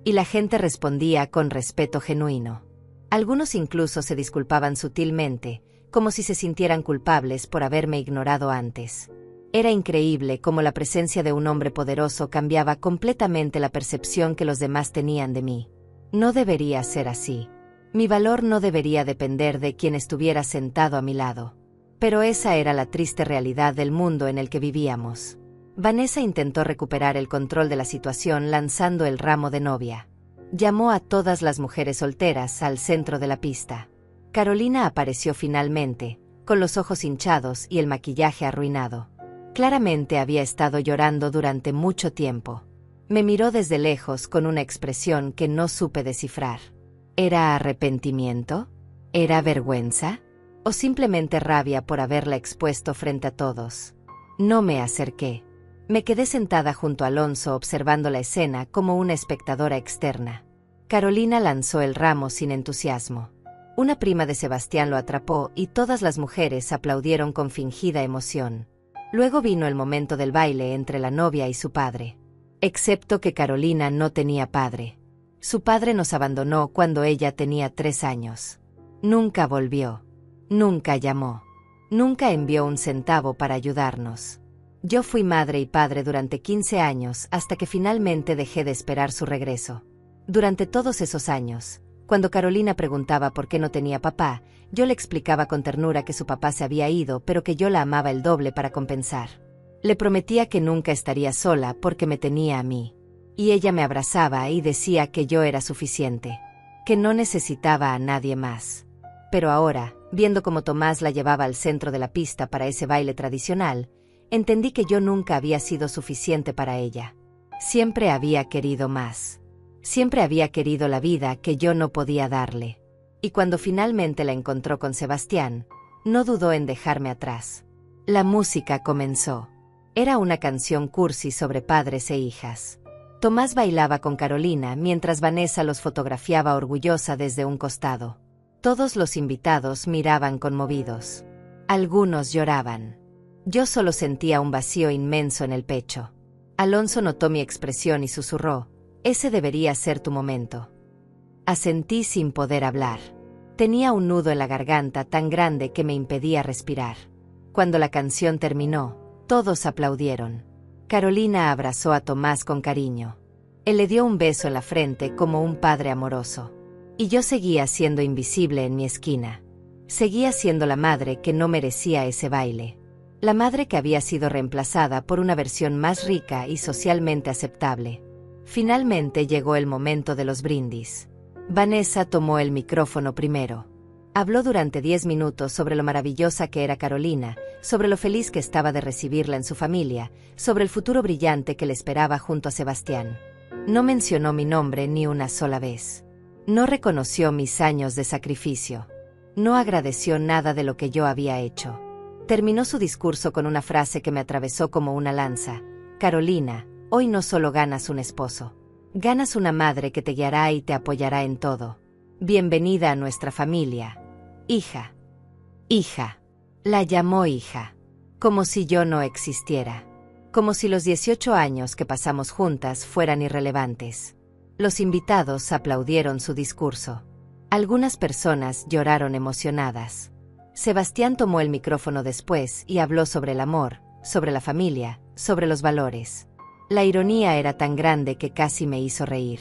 Y la gente respondía con respeto genuino. Algunos incluso se disculpaban sutilmente, como si se sintieran culpables por haberme ignorado antes. Era increíble cómo la presencia de un hombre poderoso cambiaba completamente la percepción que los demás tenían de mí. No debería ser así. Mi valor no debería depender de quien estuviera sentado a mi lado. Pero esa era la triste realidad del mundo en el que vivíamos. Vanessa intentó recuperar el control de la situación lanzando el ramo de novia. Llamó a todas las mujeres solteras al centro de la pista. Carolina apareció finalmente, con los ojos hinchados y el maquillaje arruinado. Claramente había estado llorando durante mucho tiempo. Me miró desde lejos con una expresión que no supe descifrar. ¿Era arrepentimiento? ¿Era vergüenza? ¿O simplemente rabia por haberla expuesto frente a todos? No me acerqué. Me quedé sentada junto a Alonso observando la escena como una espectadora externa. Carolina lanzó el ramo sin entusiasmo. Una prima de Sebastián lo atrapó y todas las mujeres aplaudieron con fingida emoción. Luego vino el momento del baile entre la novia y su padre. Excepto que Carolina no tenía padre. Su padre nos abandonó cuando ella tenía 3 años. Nunca volvió. Nunca llamó. Nunca envió un centavo para ayudarnos. Yo fui madre y padre durante 15 años hasta que finalmente dejé de esperar su regreso. Durante todos esos años, cuando Carolina preguntaba por qué no tenía papá, Yo le explicaba con ternura que su papá se había ido, pero que yo la amaba el doble para compensar. Le prometía que nunca estaría sola porque me tenía a mí. Y ella me abrazaba y decía que yo era suficiente, que no necesitaba a nadie más. Pero ahora, viendo cómo Tomás la llevaba al centro de la pista para ese baile tradicional, entendí que yo nunca había sido suficiente para ella. Siempre había querido más. Siempre había querido la vida que yo no podía darle. Y cuando finalmente la encontró con Sebastián, no dudó en dejarme atrás. La música comenzó. Era una canción cursi sobre padres e hijas. Tomás bailaba con Carolina mientras Vanessa los fotografiaba orgullosa desde un costado. Todos los invitados miraban conmovidos. Algunos lloraban. Yo solo sentía un vacío inmenso en el pecho. Alonso notó mi expresión y susurró: «Ese debería ser tu momento». Asentí sin poder hablar. Tenía un nudo en la garganta tan grande que me impedía respirar. Cuando la canción terminó, todos aplaudieron. Carolina abrazó a Tomás con cariño. Él le dio un beso en la frente como un padre amoroso. Y yo seguía siendo invisible en mi esquina. Seguía siendo la madre que no merecía ese baile. La madre que había sido reemplazada por una versión más rica y socialmente aceptable. Finalmente llegó el momento de los brindis. Vanessa tomó el micrófono primero. Habló durante 10 minutos sobre lo maravillosa que era Carolina, sobre lo feliz que estaba de recibirla en su familia, sobre el futuro brillante que le esperaba junto a Sebastián. No mencionó mi nombre ni una sola vez. No reconoció mis años de sacrificio. No agradeció nada de lo que yo había hecho. Terminó su discurso con una frase que me atravesó como una lanza. Carolina, hoy no solo ganas un esposo. Ganas una madre que te guiará y te apoyará en todo. Bienvenida a nuestra familia. Hija. Hija. La llamó hija. Como si yo no existiera. Como si los 18 años que pasamos juntas fueran irrelevantes. Los invitados aplaudieron su discurso. Algunas personas lloraron emocionadas. Sebastián tomó el micrófono después y habló sobre el amor, sobre la familia, sobre los valores. La ironía era tan grande que casi me hizo reír.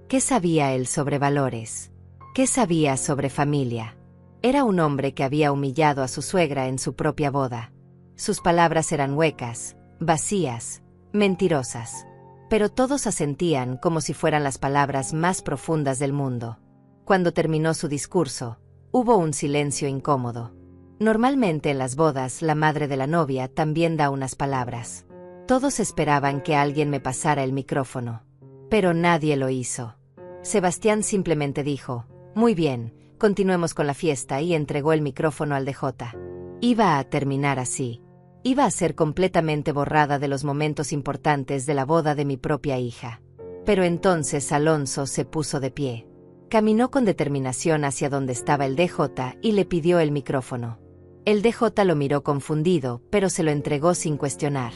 ¿Qué sabía él sobre valores? ¿Qué sabía sobre familia? Era un hombre que había humillado a su suegra en su propia boda. Sus palabras eran huecas, vacías, mentirosas. Pero todos asentían como si fueran las palabras más profundas del mundo. Cuando terminó su discurso, hubo un silencio incómodo. Normalmente en las bodas la madre de la novia también da unas palabras. Todos esperaban que alguien me pasara el micrófono. Pero nadie lo hizo. Sebastián simplemente dijo: «Muy bien, continuemos con la fiesta», y entregó el micrófono al DJ. Iba a terminar así. Iba a ser completamente borrada de los momentos importantes de la boda de mi propia hija. Pero entonces Alonso se puso de pie. Caminó con determinación hacia donde estaba el DJ y le pidió el micrófono. El DJ lo miró confundido, pero se lo entregó sin cuestionar.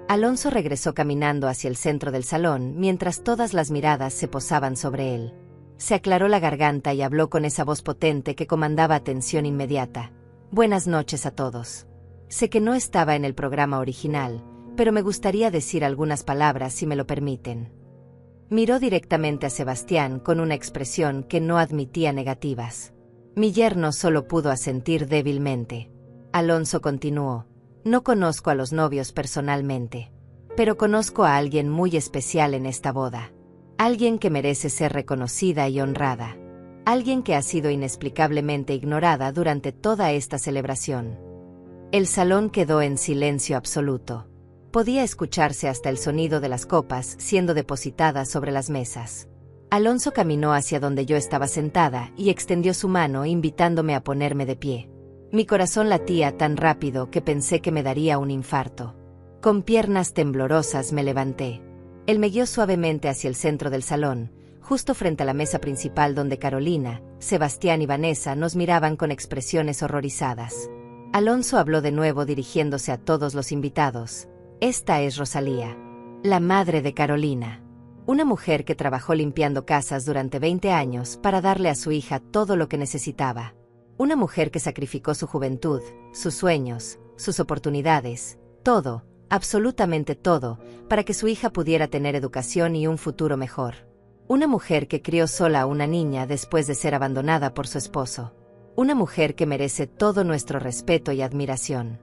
Alonso regresó caminando hacia el centro del salón mientras todas las miradas se posaban sobre él. Se aclaró la garganta y habló con esa voz potente que comandaba atención inmediata. «Buenas noches a todos. Sé que no estaba en el programa original, pero me gustaría decir algunas palabras si me lo permiten». Miró directamente a Sebastián con una expresión que no admitía negativas. Mi yerno solo pudo asentir débilmente. Alonso continuó: «No conozco a los novios personalmente, pero conozco a alguien muy especial en esta boda. Alguien que merece ser reconocida y honrada. Alguien que ha sido inexplicablemente ignorada durante toda esta celebración». El salón quedó en silencio absoluto. Podía escucharse hasta el sonido de las copas siendo depositadas sobre las mesas. Alonso caminó hacia donde yo estaba sentada y extendió su mano invitándome a ponerme de pie. Mi corazón latía tan rápido que pensé que me daría un infarto. Con piernas temblorosas me levanté. Él me guió suavemente hacia el centro del salón, justo frente a la mesa principal donde Carolina, Sebastián y Vanessa nos miraban con expresiones horrorizadas. Alonso habló de nuevo dirigiéndose a todos los invitados. «Esta es Rosalía, la madre de Carolina. Una mujer que trabajó limpiando casas durante 20 años para darle a su hija todo lo que necesitaba. Una mujer que sacrificó su juventud, sus sueños, sus oportunidades, todo, absolutamente todo, para que su hija pudiera tener educación y un futuro mejor. Una mujer que crió sola a una niña después de ser abandonada por su esposo. Una mujer que merece todo nuestro respeto y admiración.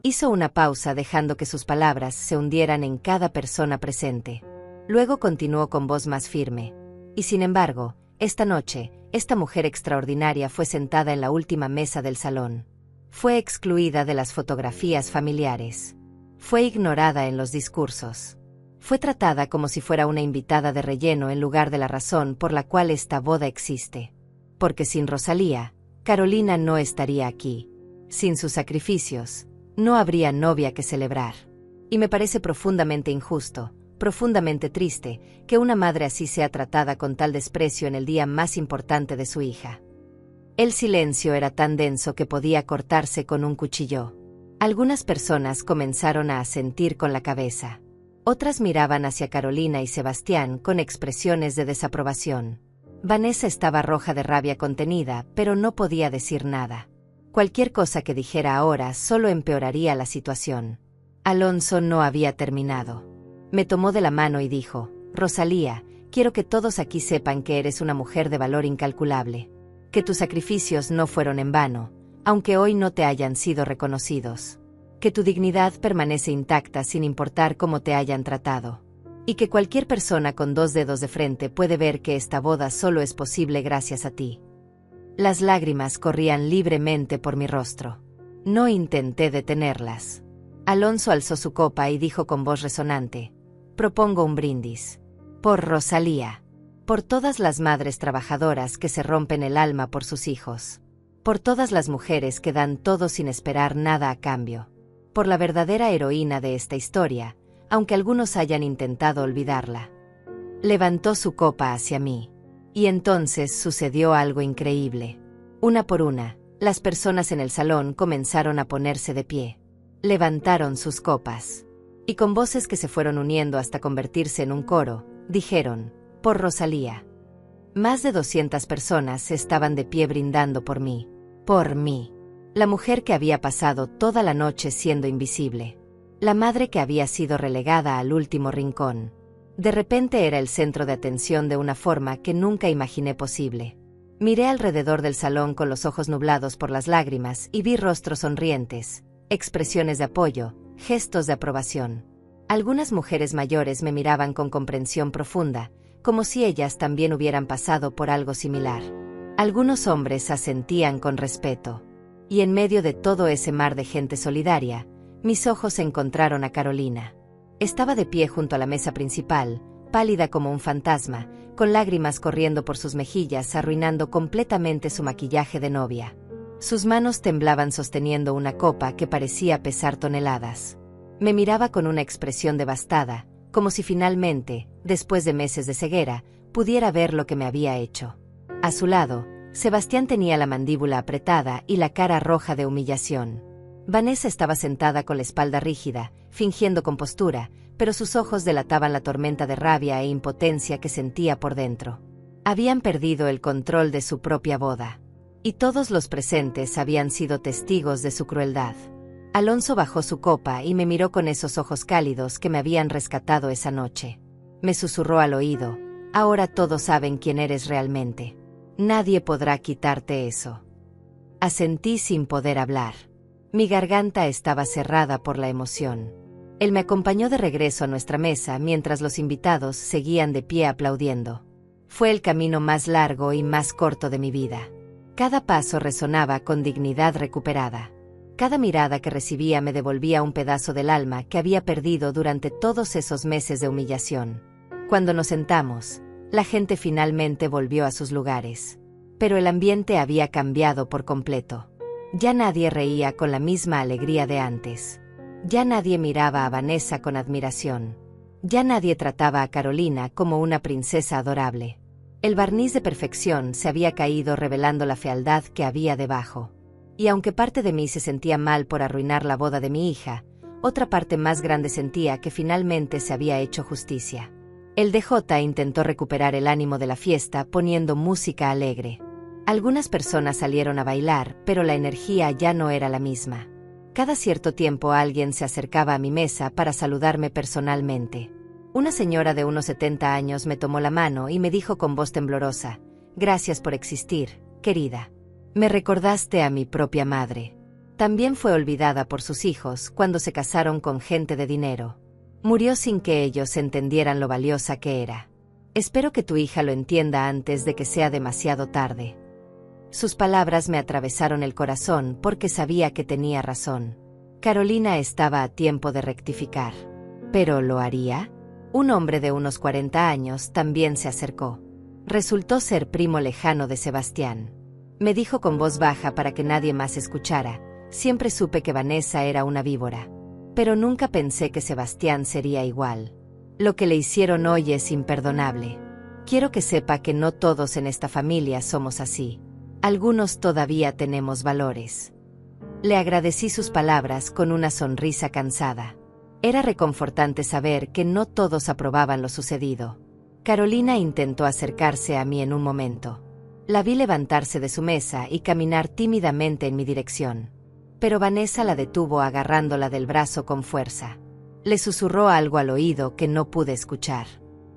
Hizo una pausa dejando que sus palabras se hundieran en cada persona presente. Luego continuó con voz más firme. Y sin embargo, esta noche, esta mujer extraordinaria fue sentada en la última mesa del salón. Fue excluida de las fotografías familiares. Fue ignorada en los discursos. Fue tratada como si fuera una invitada de relleno en lugar de la razón por la cual esta boda existe. Porque sin Rosalía, Carolina no estaría aquí. Sin sus sacrificios, no habría novia que celebrar. Y me parece profundamente injusto, profundamente triste, que una madre así sea tratada con tal desprecio en el día más importante de su hija. El silencio era tan denso que podía cortarse con un cuchillo. Algunas personas comenzaron a asentir con la cabeza. Otras miraban hacia Carolina y Sebastián con expresiones de desaprobación. Vanessa estaba roja de rabia contenida, pero no podía decir nada. Cualquier cosa que dijera ahora solo empeoraría la situación. Alonso no había terminado. Me tomó de la mano y dijo: Rosalía, quiero que todos aquí sepan que eres una mujer de valor incalculable. Que tus sacrificios no fueron en vano, aunque hoy no te hayan sido reconocidos. Que tu dignidad permanece intacta sin importar cómo te hayan tratado. Y que cualquier persona con 2 dedos de frente puede ver que esta boda solo es posible gracias a ti. Las lágrimas corrían libremente por mi rostro. No intenté detenerlas. Alonso alzó su copa y dijo con voz resonante: propongo un brindis. Por Rosalía. Por todas las madres trabajadoras que se rompen el alma por sus hijos. Por todas las mujeres que dan todo sin esperar nada a cambio. Por la verdadera heroína de esta historia, aunque algunos hayan intentado olvidarla. Levantó su copa hacia mí. Y entonces sucedió algo increíble. Una por una, las personas en el salón comenzaron a ponerse de pie. Levantaron sus copas. Y con voces que se fueron uniendo hasta convertirse en un coro, dijeron: por Rosalía. Más de 200 personas estaban de pie brindando por mí. Por mí. La mujer que había pasado toda la noche siendo invisible. La madre que había sido relegada al último rincón. De repente era el centro de atención de una forma que nunca imaginé posible. Miré alrededor del salón con los ojos nublados por las lágrimas y vi rostros sonrientes, expresiones de apoyo, gestos de aprobación. Algunas mujeres mayores me miraban con comprensión profunda, como si ellas también hubieran pasado por algo similar. Algunos hombres asentían con respeto. Y en medio de todo ese mar de gente solidaria, mis ojos encontraron a Carolina. Estaba de pie junto a la mesa principal, pálida como un fantasma, con lágrimas corriendo por sus mejillas, arruinando completamente su maquillaje de novia. Sus manos temblaban sosteniendo una copa que parecía pesar toneladas. Me miraba con una expresión devastada, como si finalmente, después de meses de ceguera, pudiera ver lo que me había hecho. A su lado, Sebastián tenía la mandíbula apretada y la cara roja de humillación. Vanessa estaba sentada con la espalda rígida, fingiendo compostura, pero sus ojos delataban la tormenta de rabia e impotencia que sentía por dentro. Habían perdido el control de su propia boda. Y todos los presentes habían sido testigos de su crueldad. Alonso bajó su copa y me miró con esos ojos cálidos que me habían rescatado esa noche. Me susurró al oído: ahora todos saben quién eres realmente. Nadie podrá quitarte eso. Asentí sin poder hablar. Mi garganta estaba cerrada por la emoción. Él me acompañó de regreso a nuestra mesa mientras los invitados seguían de pie aplaudiendo. Fue el camino más largo y más corto de mi vida. Cada paso resonaba con dignidad recuperada. Cada mirada que recibía me devolvía un pedazo del alma que había perdido durante todos esos meses de humillación. Cuando nos sentamos, la gente finalmente volvió a sus lugares. Pero el ambiente había cambiado por completo. Ya nadie reía con la misma alegría de antes. Ya nadie miraba a Vanessa con admiración. Ya nadie trataba a Carolina como una princesa adorable. El barniz de perfección se había caído revelando la fealdad que había debajo. Y aunque parte de mí se sentía mal por arruinar la boda de mi hija, otra parte más grande sentía que finalmente se había hecho justicia. El DJ intentó recuperar el ánimo de la fiesta poniendo música alegre. Algunas personas salieron a bailar, pero la energía ya no era la misma. Cada cierto tiempo alguien se acercaba a mi mesa para saludarme personalmente. Una señora de unos 70 años me tomó la mano y me dijo con voz temblorosa: gracias por existir, querida. Me recordaste a mi propia madre. También fue olvidada por sus hijos cuando se casaron con gente de dinero. Murió sin que ellos entendieran lo valiosa que era. Espero que tu hija lo entienda antes de que sea demasiado tarde. Sus palabras me atravesaron el corazón porque sabía que tenía razón. Carolina estaba a tiempo de rectificar. ¿Pero lo haría? Un hombre de unos 40 años también se acercó. Resultó ser primo lejano de Sebastián. Me dijo con voz baja para que nadie más escuchara: siempre supe que Vanessa era una víbora. Pero nunca pensé que Sebastián sería igual. Lo que le hicieron hoy es imperdonable. Quiero que sepa que no todos en esta familia somos así. Algunos todavía tenemos valores. Le agradecí sus palabras con una sonrisa cansada. Era reconfortante saber que no todos aprobaban lo sucedido. Carolina intentó acercarse a mí en un momento. La vi levantarse de su mesa y caminar tímidamente en mi dirección. Pero Vanessa la detuvo agarrándola del brazo con fuerza. Le susurró algo al oído que no pude escuchar.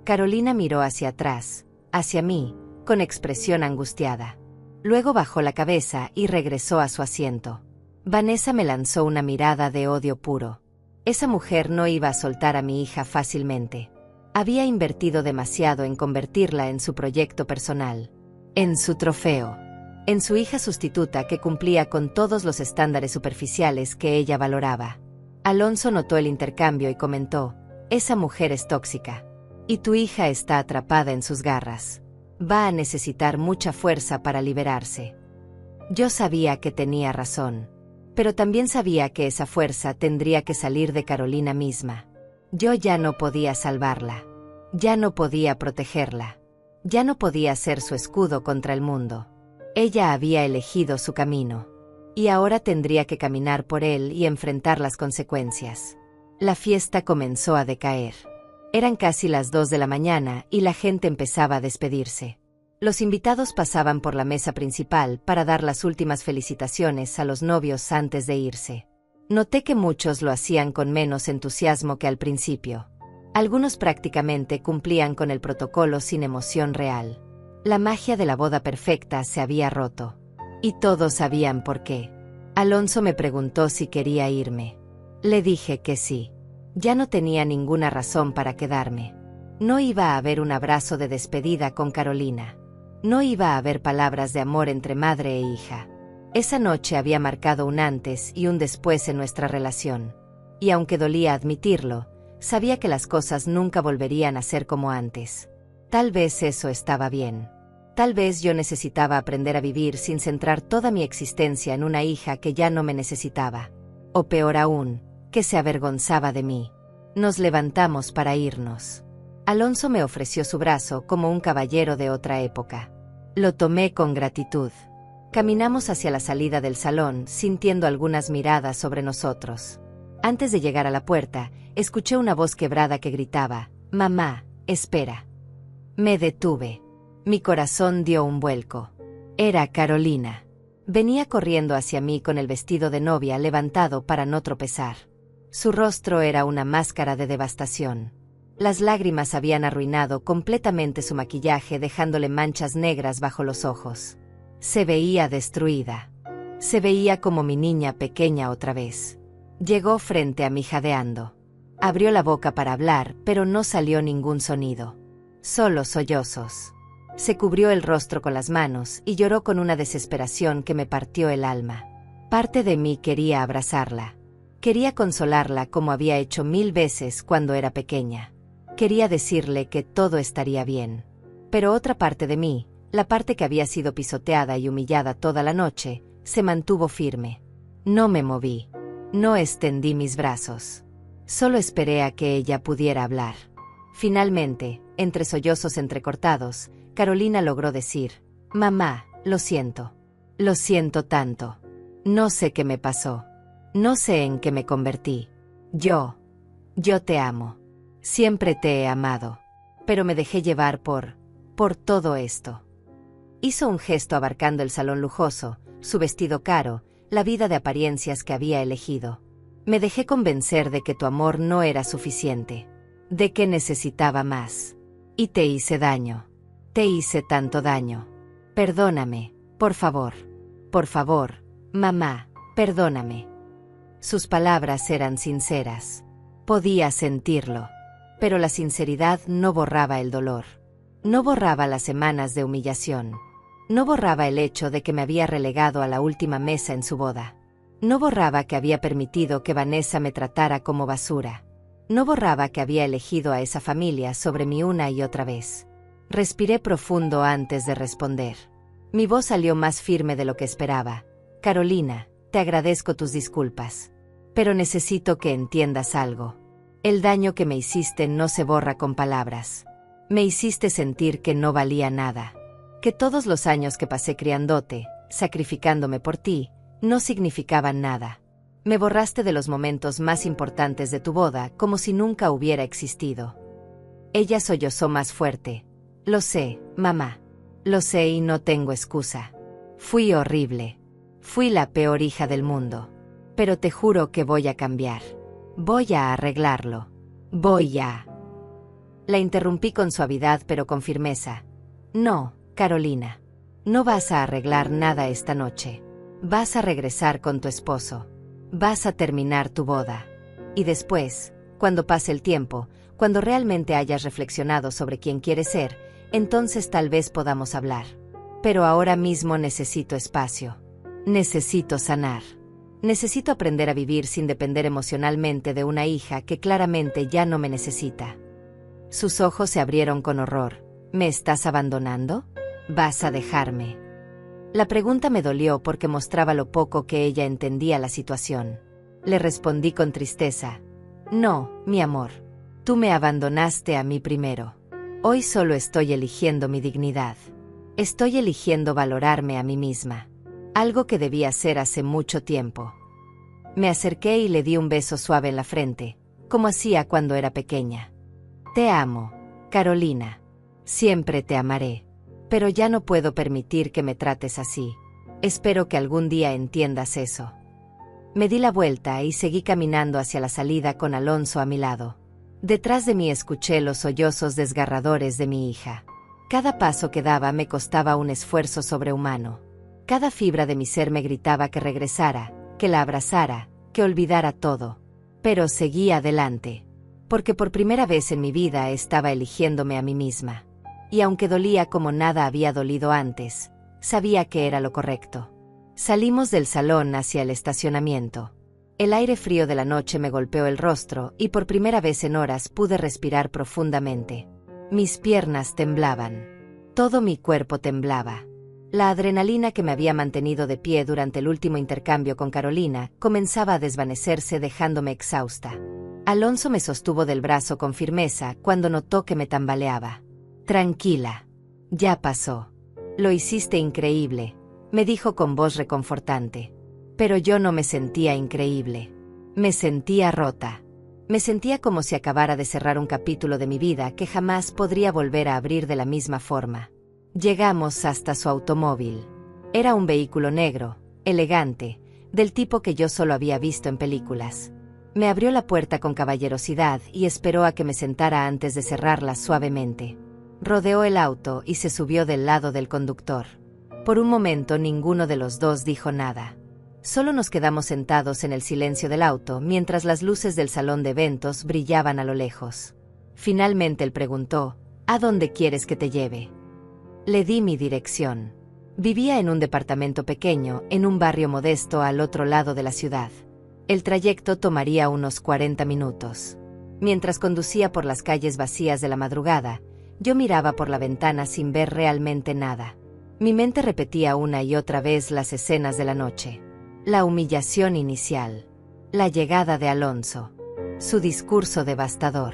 Carolina miró hacia atrás, hacia mí, con expresión angustiada. Luego bajó la cabeza y regresó a su asiento. Vanessa me lanzó una mirada de odio puro. Esa mujer no iba a soltar a mi hija fácilmente. Había invertido demasiado en convertirla en su proyecto personal, en su trofeo, en su hija sustituta que cumplía con todos los estándares superficiales que ella valoraba. Alonso notó el intercambio y comentó: esa mujer es tóxica. Y tu hija está atrapada en sus garras. Va a necesitar mucha fuerza para liberarse. Yo sabía que tenía razón. Pero también sabía que esa fuerza tendría que salir de Carolina misma. Yo ya no podía salvarla. Ya no podía protegerla. Ya no podía ser su escudo contra el mundo. Ella había elegido su camino. Y ahora tendría que caminar por él y enfrentar las consecuencias. La fiesta comenzó a decaer. Eran casi las 2 de la mañana y la gente empezaba a despedirse. Los invitados pasaban por la mesa principal para dar las últimas felicitaciones a los novios antes de irse. Noté que muchos lo hacían con menos entusiasmo que al principio. Algunos prácticamente cumplían con el protocolo sin emoción real. La magia de la boda perfecta se había roto. Y todos sabían por qué. Alonso me preguntó si quería irme. Le dije que sí. Ya no tenía ninguna razón para quedarme. No iba a haber un abrazo de despedida con Carolina. No iba a haber palabras de amor entre madre e hija. Esa noche había marcado un antes y un después en nuestra relación. Y aunque dolía admitirlo, sabía que las cosas nunca volverían a ser como antes. Tal vez eso estaba bien. Tal vez yo necesitaba aprender a vivir sin centrar toda mi existencia en una hija que ya no me necesitaba. O peor aún, que se avergonzaba de mí. Nos levantamos para irnos. Alonso me ofreció su brazo como un caballero de otra época. Lo tomé con gratitud. Caminamos hacia la salida del salón, sintiendo algunas miradas sobre nosotros. Antes de llegar a la puerta, escuché una voz quebrada que gritaba: «Mamá, espera». Me detuve. Mi corazón dio un vuelco. Era Carolina. Venía corriendo hacia mí con el vestido de novia levantado para no tropezar. Su rostro era una máscara de devastación. Las lágrimas habían arruinado completamente su maquillaje, dejándole manchas negras bajo los ojos. Se veía destruida. Se veía como mi niña pequeña otra vez. Llegó frente a mí jadeando. Abrió la boca para hablar, pero no salió ningún sonido. Solo sollozos. Se cubrió el rostro con las manos y lloró con una desesperación que me partió el alma. Parte de mí quería abrazarla. Quería consolarla como había hecho 1000 veces cuando era pequeña. Quería decirle que todo estaría bien. Pero otra parte de mí, la parte que había sido pisoteada y humillada toda la noche, se mantuvo firme. No me moví. No extendí mis brazos. Solo esperé a que ella pudiera hablar. Finalmente, entre sollozos entrecortados, Carolina logró decir: «Mamá, lo siento. Lo siento tanto. No sé qué me pasó. No sé en qué me convertí. Yo te amo. Siempre te he amado. Pero me dejé llevar por todo esto». Hizo un gesto abarcando el salón lujoso, su vestido caro, la vida de apariencias que había elegido. Me dejé convencer de que tu amor no era suficiente. De que necesitaba más. Y te hice daño. Te hice tanto daño. Perdóname, por favor. Por favor, mamá, perdóname. Sus palabras eran sinceras. Podía sentirlo. Pero la sinceridad no borraba el dolor. No borraba las semanas de humillación. No borraba el hecho de que me había relegado a la última mesa en su boda. No borraba que había permitido que Vanessa me tratara como basura. No borraba que había elegido a esa familia sobre mí una y otra vez. Respiré profundo antes de responder. Mi voz salió más firme de lo que esperaba. Carolina, te agradezco tus disculpas. Pero necesito que entiendas algo. El daño que me hiciste no se borra con palabras. Me hiciste sentir que no valía nada. Que todos los años que pasé criándote, sacrificándome por ti, no significaban nada. Me borraste de los momentos más importantes de tu boda como si nunca hubiera existido. Ella sollozó más fuerte. Lo sé, mamá. Lo sé y no tengo excusa. Fui horrible. Fui la peor hija del mundo. Pero te juro que voy a cambiar. Voy a arreglarlo. Voy a... La interrumpí con suavidad pero con firmeza. No, Carolina. No vas a arreglar nada esta noche. Vas a regresar con tu esposo. Vas a terminar tu boda. Y después, cuando pase el tiempo, cuando realmente hayas reflexionado sobre quién quieres ser, entonces tal vez podamos hablar. Pero ahora mismo necesito espacio. Necesito sanar. Necesito aprender a vivir sin depender emocionalmente de una hija que claramente ya no me necesita. Sus ojos se abrieron con horror. ¿Me estás abandonando? ¿Vas a dejarme? La pregunta me dolió porque mostraba lo poco que ella entendía la situación. Le respondí con tristeza. No, mi amor. Tú me abandonaste a mí primero. Hoy solo estoy eligiendo mi dignidad. Estoy eligiendo valorarme a mí misma. Algo que debía hacer hace mucho tiempo. Me acerqué y le di un beso suave en la frente, como hacía cuando era pequeña. Te amo, Carolina. Siempre te amaré. Pero ya no puedo permitir que me trates así. Espero que algún día entiendas eso. Me di la vuelta y seguí caminando hacia la salida con Alonso a mi lado. Detrás de mí escuché los sollozos desgarradores de mi hija. Cada paso que daba me costaba un esfuerzo sobrehumano. Cada fibra de mi ser me gritaba que regresara, que la abrazara, que olvidara todo. Pero seguí adelante. Porque por primera vez en mi vida estaba eligiéndome a mí misma. Y aunque dolía como nada había dolido antes, sabía que era lo correcto. Salimos del salón hacia el estacionamiento. El aire frío de la noche me golpeó el rostro y por primera vez en horas pude respirar profundamente. Mis piernas temblaban. Todo mi cuerpo temblaba. La adrenalina que me había mantenido de pie durante el último intercambio con Carolina comenzaba a desvanecerse dejándome exhausta. Alonso me sostuvo del brazo con firmeza cuando notó que me tambaleaba. Tranquila. Ya pasó. Lo hiciste increíble, me dijo con voz reconfortante. Pero yo no me sentía increíble. Me sentía rota. Me sentía como si acabara de cerrar un capítulo de mi vida que jamás podría volver a abrir de la misma forma. Llegamos hasta su automóvil. Era un vehículo negro, elegante, del tipo que yo solo había visto en películas. Me abrió la puerta con caballerosidad y esperó a que me sentara antes de cerrarla suavemente. Rodeó el auto y se subió del lado del conductor. Por un momento ninguno de los dos dijo nada. Solo nos quedamos sentados en el silencio del auto mientras las luces del salón de eventos brillaban a lo lejos. Finalmente él preguntó, ¿a dónde quieres que te lleve? Le di mi dirección. Vivía en un departamento pequeño, en un barrio modesto al otro lado de la ciudad. El trayecto tomaría unos 40 minutos. Mientras conducía por las calles vacías de la madrugada, yo miraba por la ventana sin ver realmente nada. Mi mente repetía una y otra vez las escenas de la noche. La humillación inicial. La llegada de Alonso. Su discurso devastador.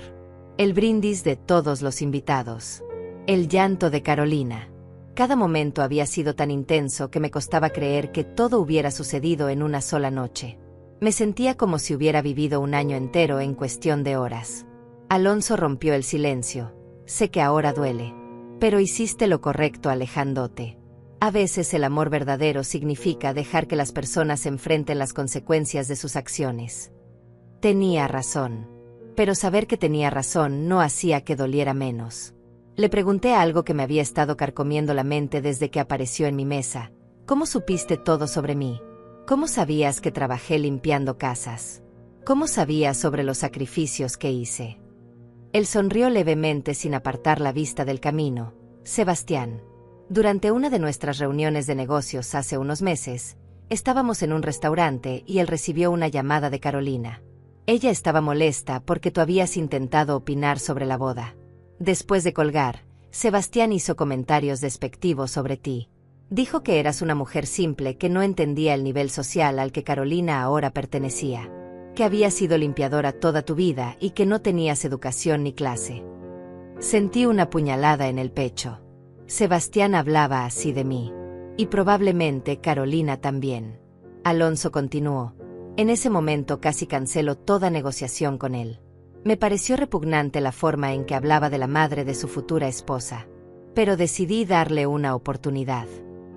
El brindis de todos los invitados. El llanto de Carolina. Cada momento había sido tan intenso que me costaba creer que todo hubiera sucedido en una sola noche. Me sentía como si hubiera vivido un año entero en cuestión de horas. Alonso rompió el silencio. Sé que ahora duele. Pero hiciste lo correcto alejándote. A veces el amor verdadero significa dejar que las personas enfrenten las consecuencias de sus acciones. Tenía razón. Pero saber que tenía razón no hacía que doliera menos. Le pregunté algo que me había estado carcomiendo la mente desde que apareció en mi mesa. ¿Cómo supiste todo sobre mí? ¿Cómo sabías que trabajé limpiando casas? ¿Cómo sabías sobre los sacrificios que hice? Él sonrió levemente sin apartar la vista del camino. Sebastián. Durante una de nuestras reuniones de negocios hace unos meses, estábamos en un restaurante y él recibió una llamada de Carolina. Ella estaba molesta porque tú habías intentado opinar sobre la boda. Después de colgar, Sebastián hizo comentarios despectivos sobre ti. Dijo que eras una mujer simple que no entendía el nivel social al que Carolina ahora pertenecía, que habías sido limpiadora toda tu vida y que no tenías educación ni clase. Sentí una puñalada en el pecho. Sebastián hablaba así de mí. Y probablemente Carolina también. Alonso continuó. En ese momento casi canceló toda negociación con él. Me pareció repugnante la forma en que hablaba de la madre de su futura esposa. Pero decidí darle una oportunidad.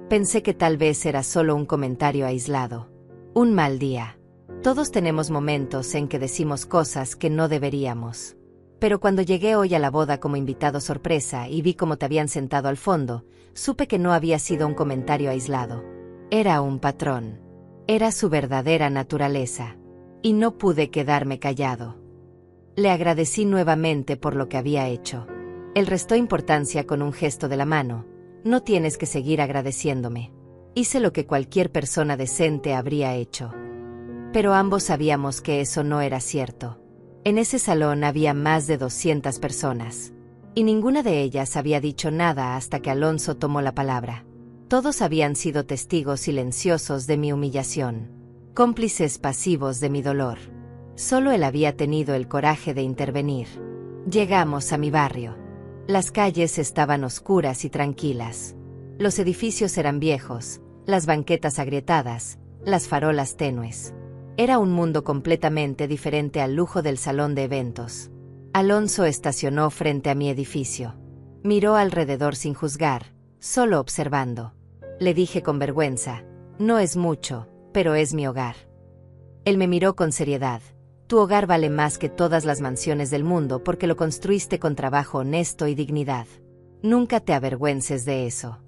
Pensé que tal vez era solo un comentario aislado. Un mal día. Todos tenemos momentos en que decimos cosas que no deberíamos. Pero cuando llegué hoy a la boda como invitado sorpresa y vi cómo te habían sentado al fondo, supe que no había sido un comentario aislado. Era un patrón. Era su verdadera naturaleza. Y no pude quedarme callado. Le agradecí nuevamente por lo que había hecho. Él restó importancia con un gesto de la mano. No tienes que seguir agradeciéndome. Hice lo que cualquier persona decente habría hecho. Pero ambos sabíamos que eso no era cierto. En ese salón había más de 200 personas. Y ninguna de ellas había dicho nada hasta que Alonso tomó la palabra. Todos habían sido testigos silenciosos de mi humillación, cómplices pasivos de mi dolor. Solo él había tenido el coraje de intervenir. Llegamos a mi barrio. Las calles estaban oscuras y tranquilas. Los edificios eran viejos, las banquetas agrietadas, las farolas tenues. Era un mundo completamente diferente al lujo del salón de eventos. Alonso estacionó frente a mi edificio. Miró alrededor sin juzgar, solo observando. Le dije con vergüenza, no es mucho, pero es mi hogar. Él me miró con seriedad. Tu hogar vale más que todas las mansiones del mundo porque lo construiste con trabajo honesto y dignidad. Nunca te avergüences de eso.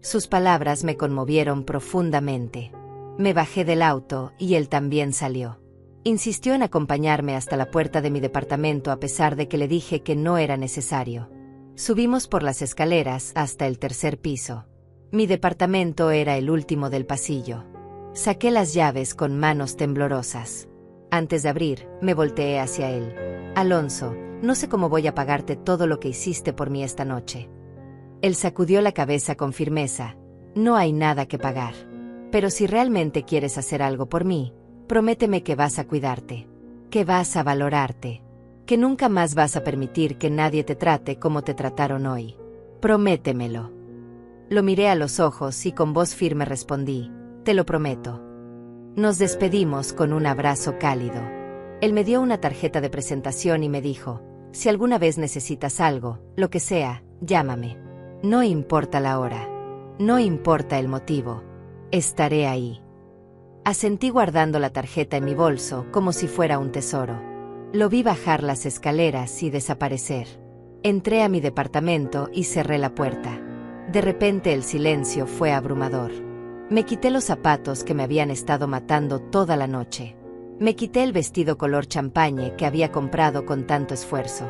Sus palabras me conmovieron profundamente. Me bajé del auto y él también salió. Insistió en acompañarme hasta la puerta de mi departamento a pesar de que le dije que no era necesario. Subimos por las escaleras hasta el tercer piso. Mi departamento era el último del pasillo. Saqué las llaves con manos temblorosas. Antes de abrir, me volteé hacia él. Alonso, no sé cómo voy a pagarte todo lo que hiciste por mí esta noche. Él sacudió la cabeza con firmeza. No hay nada que pagar. Pero si realmente quieres hacer algo por mí, prométeme que vas a cuidarte, que vas a valorarte, que nunca más vas a permitir que nadie te trate como te trataron hoy. Prométemelo. Lo miré a los ojos y con voz firme respondí, te lo prometo. Nos despedimos con un abrazo cálido. Él me dio una tarjeta de presentación y me dijo, si alguna vez necesitas algo, lo que sea, llámame. No importa la hora. No importa el motivo. Estaré ahí. Asentí guardando la tarjeta en mi bolso como si fuera un tesoro. Lo vi bajar las escaleras y desaparecer. Entré a mi departamento y cerré la puerta. De repente el silencio fue abrumador. Me quité los zapatos que me habían estado matando toda la noche. Me quité el vestido color champagne que había comprado con tanto esfuerzo.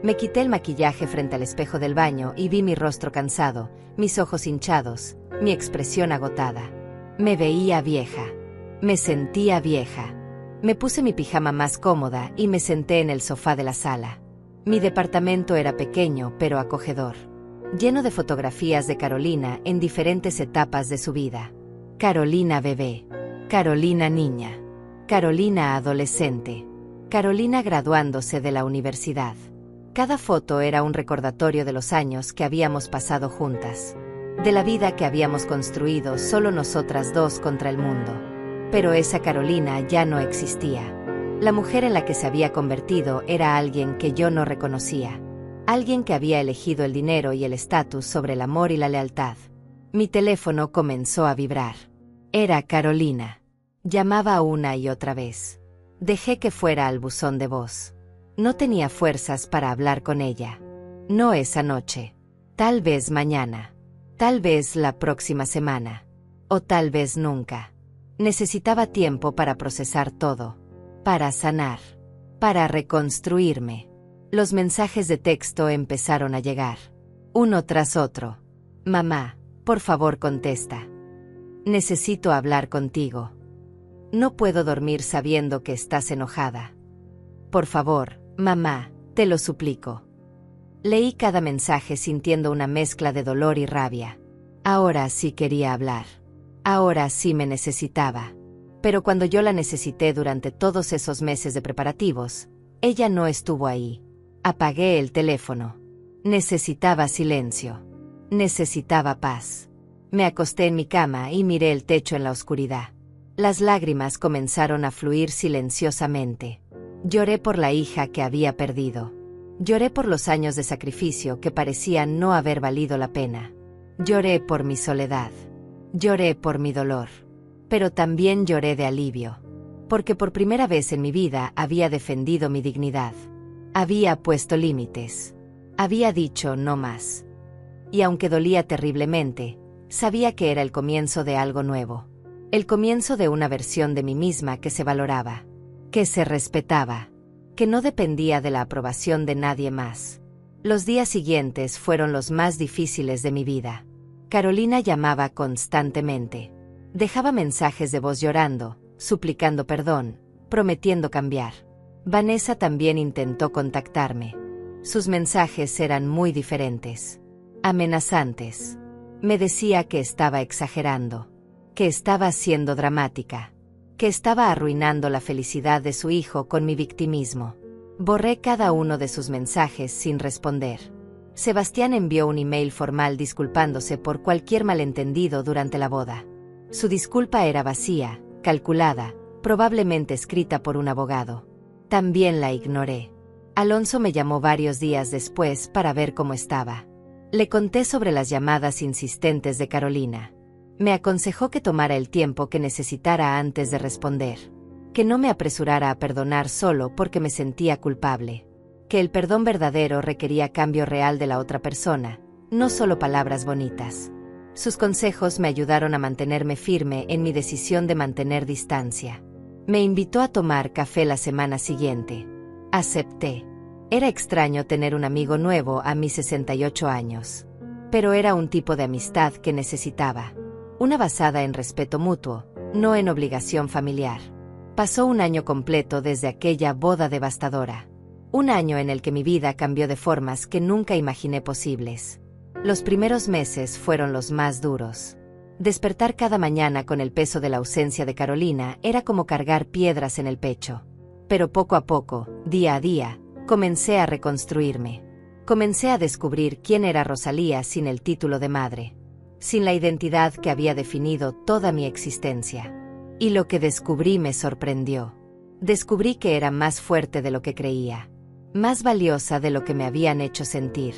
Me quité el maquillaje frente al espejo del baño y vi mi rostro cansado, mis ojos hinchados, mi expresión agotada. Me veía vieja. Me sentía vieja. Me puse mi pijama más cómoda y me senté en el sofá de la sala. Mi departamento era pequeño pero acogedor, lleno de fotografías de Carolina en diferentes etapas de su vida. Carolina bebé, Carolina niña, Carolina adolescente, Carolina graduándose de la universidad. Cada foto era un recordatorio de los años que habíamos pasado juntas, de la vida que habíamos construido solo nosotras dos contra el mundo. Pero esa Carolina ya no existía. La mujer en la que se había convertido era alguien que yo no reconocía. Alguien que había elegido el dinero y el estatus sobre el amor y la lealtad. Mi teléfono comenzó a vibrar. Era Carolina. Llamaba una y otra vez. Dejé que fuera al buzón de voz. No tenía fuerzas para hablar con ella. No esa noche. Tal vez mañana. Tal vez la próxima semana. O tal vez nunca. Necesitaba tiempo para procesar todo. Para sanar. Para reconstruirme. Los mensajes de texto empezaron a llegar. Uno tras otro. Mamá, por favor contesta. Necesito hablar contigo. No puedo dormir sabiendo que estás enojada. Por favor, mamá, te lo suplico. Leí cada mensaje sintiendo una mezcla de dolor y rabia. Ahora sí quería hablar. Ahora sí me necesitaba. Pero cuando yo la necesité durante todos esos meses de preparativos, ella no estuvo ahí. Apagué el teléfono. Necesitaba silencio. Necesitaba paz. Me acosté en mi cama y miré el techo en la oscuridad. Las lágrimas comenzaron a fluir silenciosamente. Lloré por la hija que había perdido. Lloré por los años de sacrificio que parecían no haber valido la pena. Lloré por mi soledad. Lloré por mi dolor. Pero también lloré de alivio. Porque por primera vez en mi vida había defendido mi dignidad. Había puesto límites. Había dicho no más. Y aunque dolía terriblemente, sabía que era el comienzo de algo nuevo. El comienzo de una versión de mí misma que se valoraba. Que se respetaba. Que no dependía de la aprobación de nadie más. Los días siguientes fueron los más difíciles de mi vida. Carolina llamaba constantemente. Dejaba mensajes de voz llorando, suplicando perdón, prometiendo cambiar. Vanessa también intentó contactarme. Sus mensajes eran muy diferentes. Amenazantes. Me decía que estaba exagerando. Que estaba siendo dramática. Que estaba arruinando la felicidad de su hijo con mi victimismo. Borré cada uno de sus mensajes sin responder. Sebastián envió un email formal disculpándose por cualquier malentendido durante la boda. Su disculpa era vacía, calculada, probablemente escrita por un abogado. También la ignoré. Alonso me llamó varios días después para ver cómo estaba. Le conté sobre las llamadas insistentes de Carolina. Me aconsejó que tomara el tiempo que necesitara antes de responder. Que no me apresurara a perdonar solo porque me sentía culpable. Que el perdón verdadero requería cambio real de la otra persona, no solo palabras bonitas. Sus consejos me ayudaron a mantenerme firme en mi decisión de mantener distancia. Me invitó a tomar café la semana siguiente. Acepté. Era extraño tener un amigo nuevo a mis 68 años. Pero era un tipo de amistad que necesitaba. Una basada en respeto mutuo, no en obligación familiar. Pasó un año completo desde aquella boda devastadora. Un año en el que mi vida cambió de formas que nunca imaginé posibles. Los primeros meses fueron los más duros. Despertar cada mañana con el peso de la ausencia de Carolina era como cargar piedras en el pecho. Pero poco a poco, día a día, comencé a reconstruirme. Comencé a descubrir quién era Rosalía sin el título de madre. Sin la identidad que había definido toda mi existencia. Y lo que descubrí me sorprendió. Descubrí que era más fuerte de lo que creía. Más valiosa de lo que me habían hecho sentir.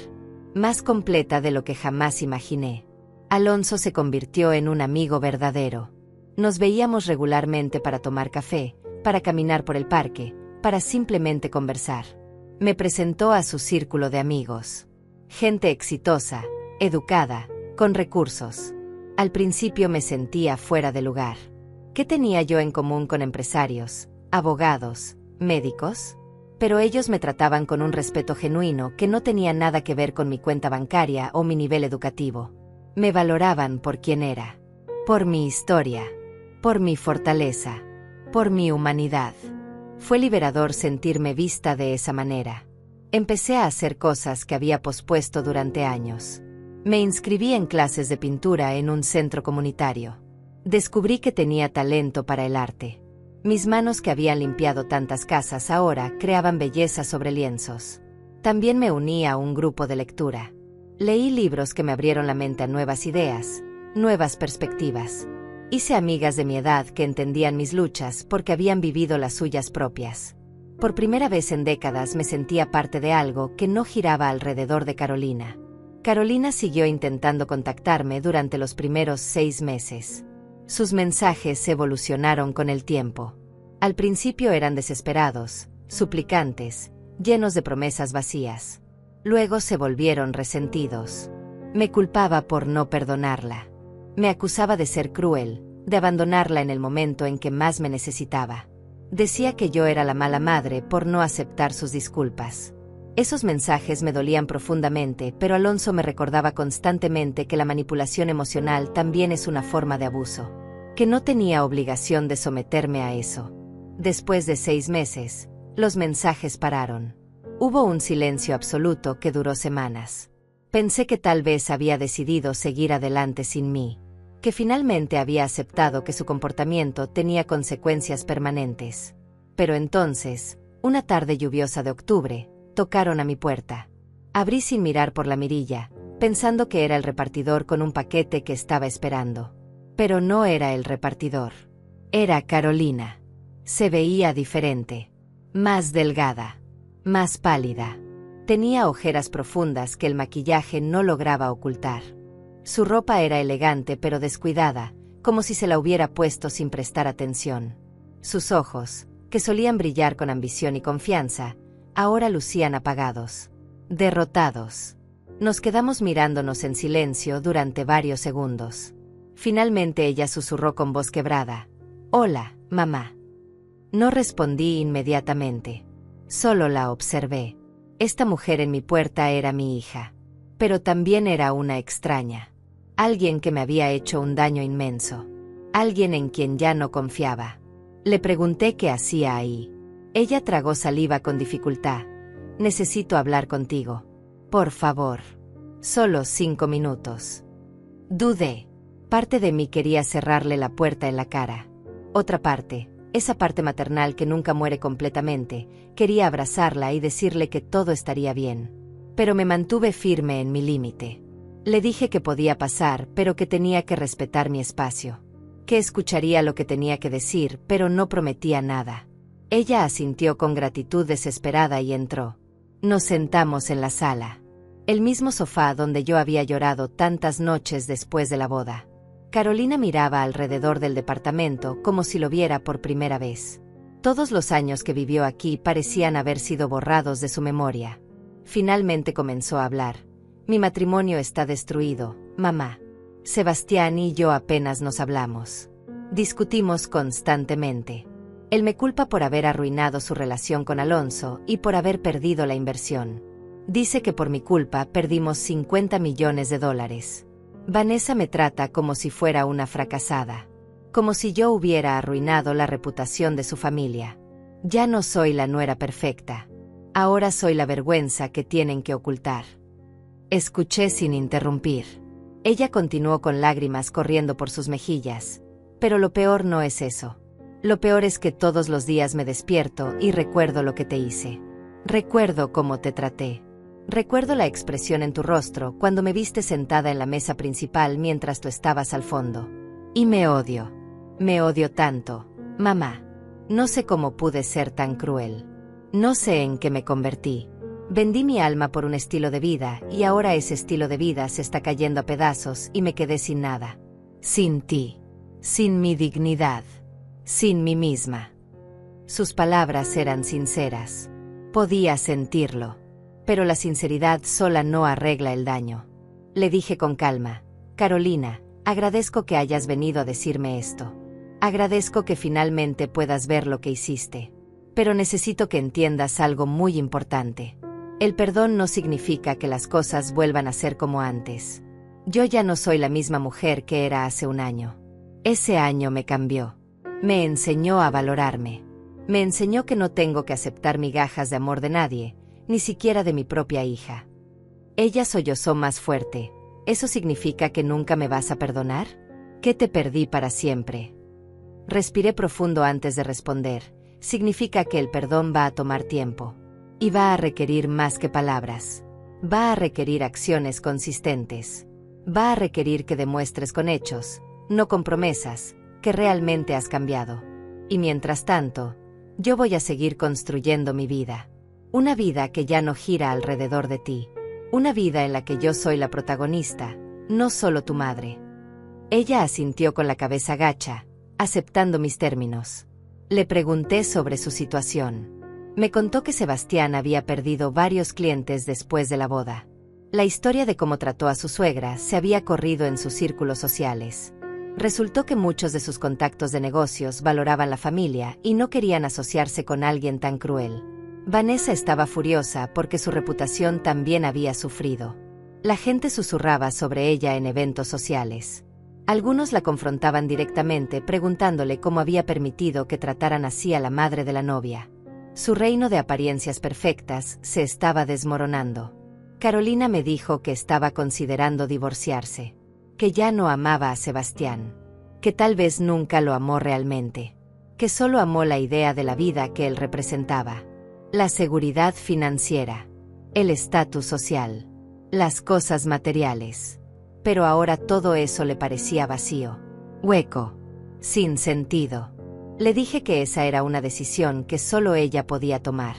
Más completa de lo que jamás imaginé. Alonso se convirtió en un amigo verdadero. Nos veíamos regularmente para tomar café, para caminar por el parque, para simplemente conversar. Me presentó a su círculo de amigos. Gente exitosa, educada, con recursos. Al principio me sentía fuera de lugar. ¿Qué tenía yo en común con empresarios, abogados, médicos? Pero ellos me trataban con un respeto genuino que no tenía nada que ver con mi cuenta bancaria o mi nivel educativo. Me valoraban por quien era. Por mi historia. Por mi fortaleza. Por mi humanidad. Fue liberador sentirme vista de esa manera. Empecé a hacer cosas que había pospuesto durante años. Me inscribí en clases de pintura en un centro comunitario. Descubrí que tenía talento para el arte. Mis manos que habían limpiado tantas casas ahora creaban belleza sobre lienzos. También me uní a un grupo de lectura. Leí libros que me abrieron la mente a nuevas ideas, nuevas perspectivas. Hice amigas de mi edad que entendían mis luchas porque habían vivido las suyas propias. Por primera vez en décadas me sentía parte de algo que no giraba alrededor de Carolina. Carolina siguió intentando contactarme durante los primeros 6 meses. Sus mensajes evolucionaron con el tiempo. Al principio eran desesperados, suplicantes, llenos de promesas vacías. Luego se volvieron resentidos. Me culpaba por no perdonarla. Me acusaba de ser cruel, de abandonarla en el momento en que más me necesitaba. Decía que yo era la mala madre por no aceptar sus disculpas. Esos mensajes me dolían profundamente, pero Alonso me recordaba constantemente que la manipulación emocional también es una forma de abuso, que no tenía obligación de someterme a eso. Después de 6 meses, los mensajes pararon. Hubo un silencio absoluto que duró semanas. Pensé que tal vez había decidido seguir adelante sin mí, que finalmente había aceptado que su comportamiento tenía consecuencias permanentes. Pero entonces, una tarde lluviosa de octubre, tocaron a mi puerta. Abrí sin mirar por la mirilla, pensando que era el repartidor con un paquete que estaba esperando. Pero no era el repartidor. Era Carolina. Se veía diferente. Más delgada. Más pálida. Tenía ojeras profundas que el maquillaje no lograba ocultar. Su ropa era elegante pero descuidada, como si se la hubiera puesto sin prestar atención. Sus ojos, que solían brillar con ambición y confianza, ahora lucían apagados, derrotados. Nos quedamos mirándonos en silencio durante varios segundos. Finalmente ella susurró con voz quebrada: «Hola, mamá». No respondí inmediatamente. Solo la observé. Esta mujer en mi puerta era mi hija. Pero también era una extraña. Alguien que me había hecho un daño inmenso. Alguien en quien ya no confiaba. Le pregunté qué hacía ahí. Ella tragó saliva con dificultad. «Necesito hablar contigo. Por favor. Solo 5 minutos». Dudé. Parte de mí quería cerrarle la puerta en la cara. Otra parte, esa parte maternal que nunca muere completamente, quería abrazarla y decirle que todo estaría bien. Pero me mantuve firme en mi límite. Le dije que podía pasar, pero que tenía que respetar mi espacio. Que escucharía lo que tenía que decir, pero no prometía nada. Ella asintió con gratitud desesperada y entró. Nos sentamos en la sala. El mismo sofá donde yo había llorado tantas noches después de la boda. Carolina miraba alrededor del departamento como si lo viera por primera vez. Todos los años que vivió aquí parecían haber sido borrados de su memoria. Finalmente comenzó a hablar. «Mi matrimonio está destruido, mamá. Sebastián y yo apenas nos hablamos. Discutimos constantemente. Él me culpa por haber arruinado su relación con Alonso y por haber perdido la inversión. Dice que por mi culpa perdimos $50 millones. Vanessa me trata como si fuera una fracasada. Como si yo hubiera arruinado la reputación de su familia. Ya no soy la nuera perfecta. Ahora soy la vergüenza que tienen que ocultar». Escuché sin interrumpir. Ella continuó con lágrimas corriendo por sus mejillas. Pero lo peor no es eso. Lo peor es que todos los días me despierto y recuerdo lo que te hice. Recuerdo cómo te traté. Recuerdo la expresión en tu rostro cuando me viste sentada en la mesa principal mientras tú estabas al fondo. Y me odio. Me odio tanto, mamá. No sé cómo pude ser tan cruel. No sé en qué me convertí. Vendí mi alma por un estilo de vida y ahora ese estilo de vida se está cayendo a pedazos y me quedé sin nada. Sin ti. Sin mi dignidad. Sin mí misma. Sus palabras eran sinceras. Podía sentirlo. Pero la sinceridad sola no arregla el daño. Le dije con calma: «Carolina, agradezco que hayas venido a decirme esto. Agradezco que finalmente puedas ver lo que hiciste. Pero necesito que entiendas algo muy importante. El perdón no significa que las cosas vuelvan a ser como antes. Yo ya no soy la misma mujer que era hace un año. Ese año me cambió. Me enseñó a valorarme. Me enseñó que no tengo que aceptar migajas de amor de nadie, ni siquiera de mi propia hija». Ella sollozó más fuerte. «¿Eso significa que nunca me vas a perdonar? ¿Que te perdí para siempre?». Respiré profundo antes de responder. Significa que el perdón va a tomar tiempo. Y va a requerir más que palabras. Va a requerir acciones consistentes. Va a requerir que demuestres con hechos, no con promesas, que realmente has cambiado. Y mientras tanto, yo voy a seguir construyendo mi vida. Una vida que ya no gira alrededor de ti. Una vida en la que yo soy la protagonista, no solo tu madre. Ella asintió con la cabeza gacha, aceptando mis términos. Le pregunté sobre su situación. Me contó que Sebastián había perdido varios clientes después de la boda. La historia de cómo trató a su suegra se había corrido en sus círculos sociales. Resultó que muchos de sus contactos de negocios valoraban la familia y no querían asociarse con alguien tan cruel. Vanessa estaba furiosa porque su reputación también había sufrido. La gente susurraba sobre ella en eventos sociales. Algunos la confrontaban directamente preguntándole cómo había permitido que trataran así a la madre de la novia. Su reino de apariencias perfectas se estaba desmoronando. Carolina me dijo que estaba considerando divorciarse, que ya no amaba a Sebastián, que tal vez nunca lo amó realmente, que solo amó la idea de la vida que él representaba, la seguridad financiera, el estatus social, las cosas materiales. Pero ahora todo eso le parecía vacío, hueco, sin sentido. Le dije que esa era una decisión que solo ella podía tomar,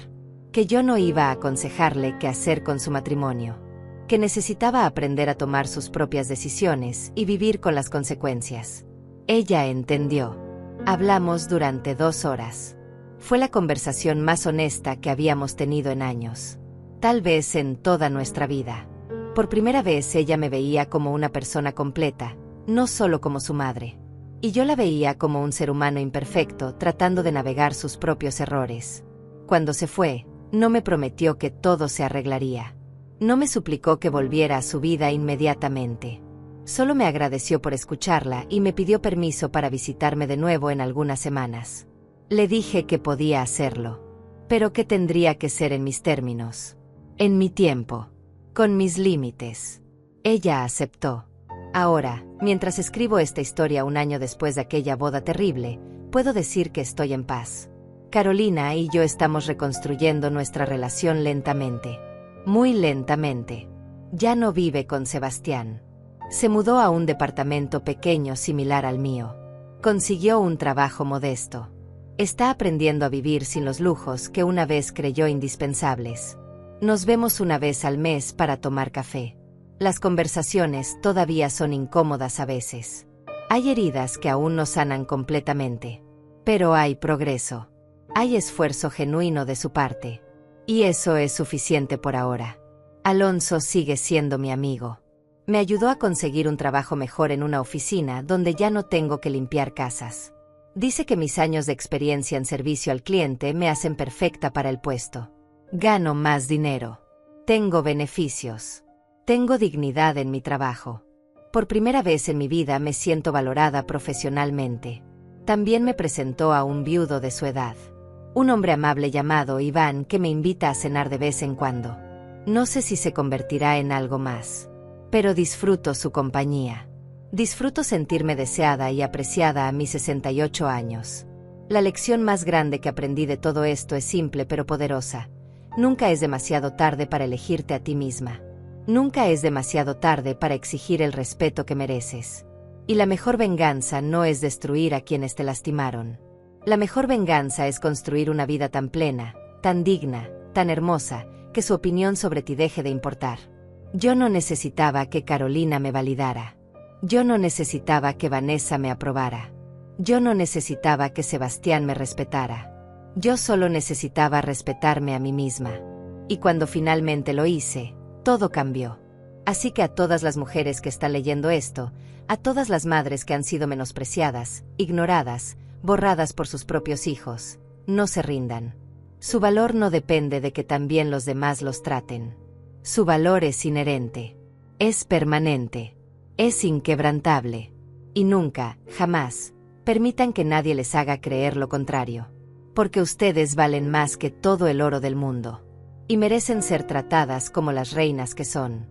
que yo no iba a aconsejarle qué hacer con su matrimonio, que necesitaba aprender a tomar sus propias decisiones y vivir con las consecuencias. Ella entendió. Hablamos durante 2 horas. Fue la conversación más honesta que habíamos tenido en años, tal vez en toda nuestra vida. Por primera vez ella me veía como una persona completa, no solo como su madre. Y yo la veía como un ser humano imperfecto tratando de navegar sus propios errores. Cuando se fue, no me prometió que todo se arreglaría. No me suplicó que volviera a su vida inmediatamente. Solo me agradeció por escucharla y me pidió permiso para visitarme de nuevo en algunas semanas. Le dije que podía hacerlo, pero que tendría que ser en mis términos, en mi tiempo, con mis límites. Ella aceptó. Ahora, mientras escribo esta historia un año después de aquella boda terrible, puedo decir que estoy en paz. Carolina y yo estamos reconstruyendo nuestra relación lentamente. Muy lentamente. Ya no vive con Sebastián. Se mudó a un departamento pequeño similar al mío. Consiguió un trabajo modesto. Está aprendiendo a vivir sin los lujos que una vez creyó indispensables. Nos vemos una vez al mes para tomar café. Las conversaciones todavía son incómodas a veces. Hay heridas que aún no sanan completamente. Pero hay progreso. Hay esfuerzo genuino de su parte. Y eso es suficiente por ahora. Alonso sigue siendo mi amigo. Me ayudó a conseguir un trabajo mejor en una oficina donde ya no tengo que limpiar casas. Dice que mis años de experiencia en servicio al cliente me hacen perfecta para el puesto. Gano más dinero. Tengo beneficios. Tengo dignidad en mi trabajo. Por primera vez en mi vida me siento valorada profesionalmente. También me presentó a un viudo de su edad. Un hombre amable llamado Iván que me invita a cenar de vez en cuando. No sé si se convertirá en algo más, pero disfruto su compañía. Disfruto sentirme deseada y apreciada a mis 68 años. La lección más grande que aprendí de todo esto es simple pero poderosa. Nunca es demasiado tarde para elegirte a ti misma. Nunca es demasiado tarde para exigir el respeto que mereces. Y la mejor venganza no es destruir a quienes te lastimaron. La mejor venganza es construir una vida tan plena, tan digna, tan hermosa, que su opinión sobre ti deje de importar. Yo no necesitaba que Carolina me validara. Yo no necesitaba que Vanessa me aprobara. Yo no necesitaba que Sebastián me respetara. Yo solo necesitaba respetarme a mí misma. Y cuando finalmente lo hice, todo cambió. Así que a todas las mujeres que están leyendo esto, a todas las madres que han sido menospreciadas, ignoradas, borradas por sus propios hijos, no se rindan. Su valor no depende de que también los demás los traten. Su valor es inherente, es permanente, es inquebrantable. Y nunca, jamás, permitan que nadie les haga creer lo contrario. Porque ustedes valen más que todo el oro del mundo. Y merecen ser tratadas como las reinas que son.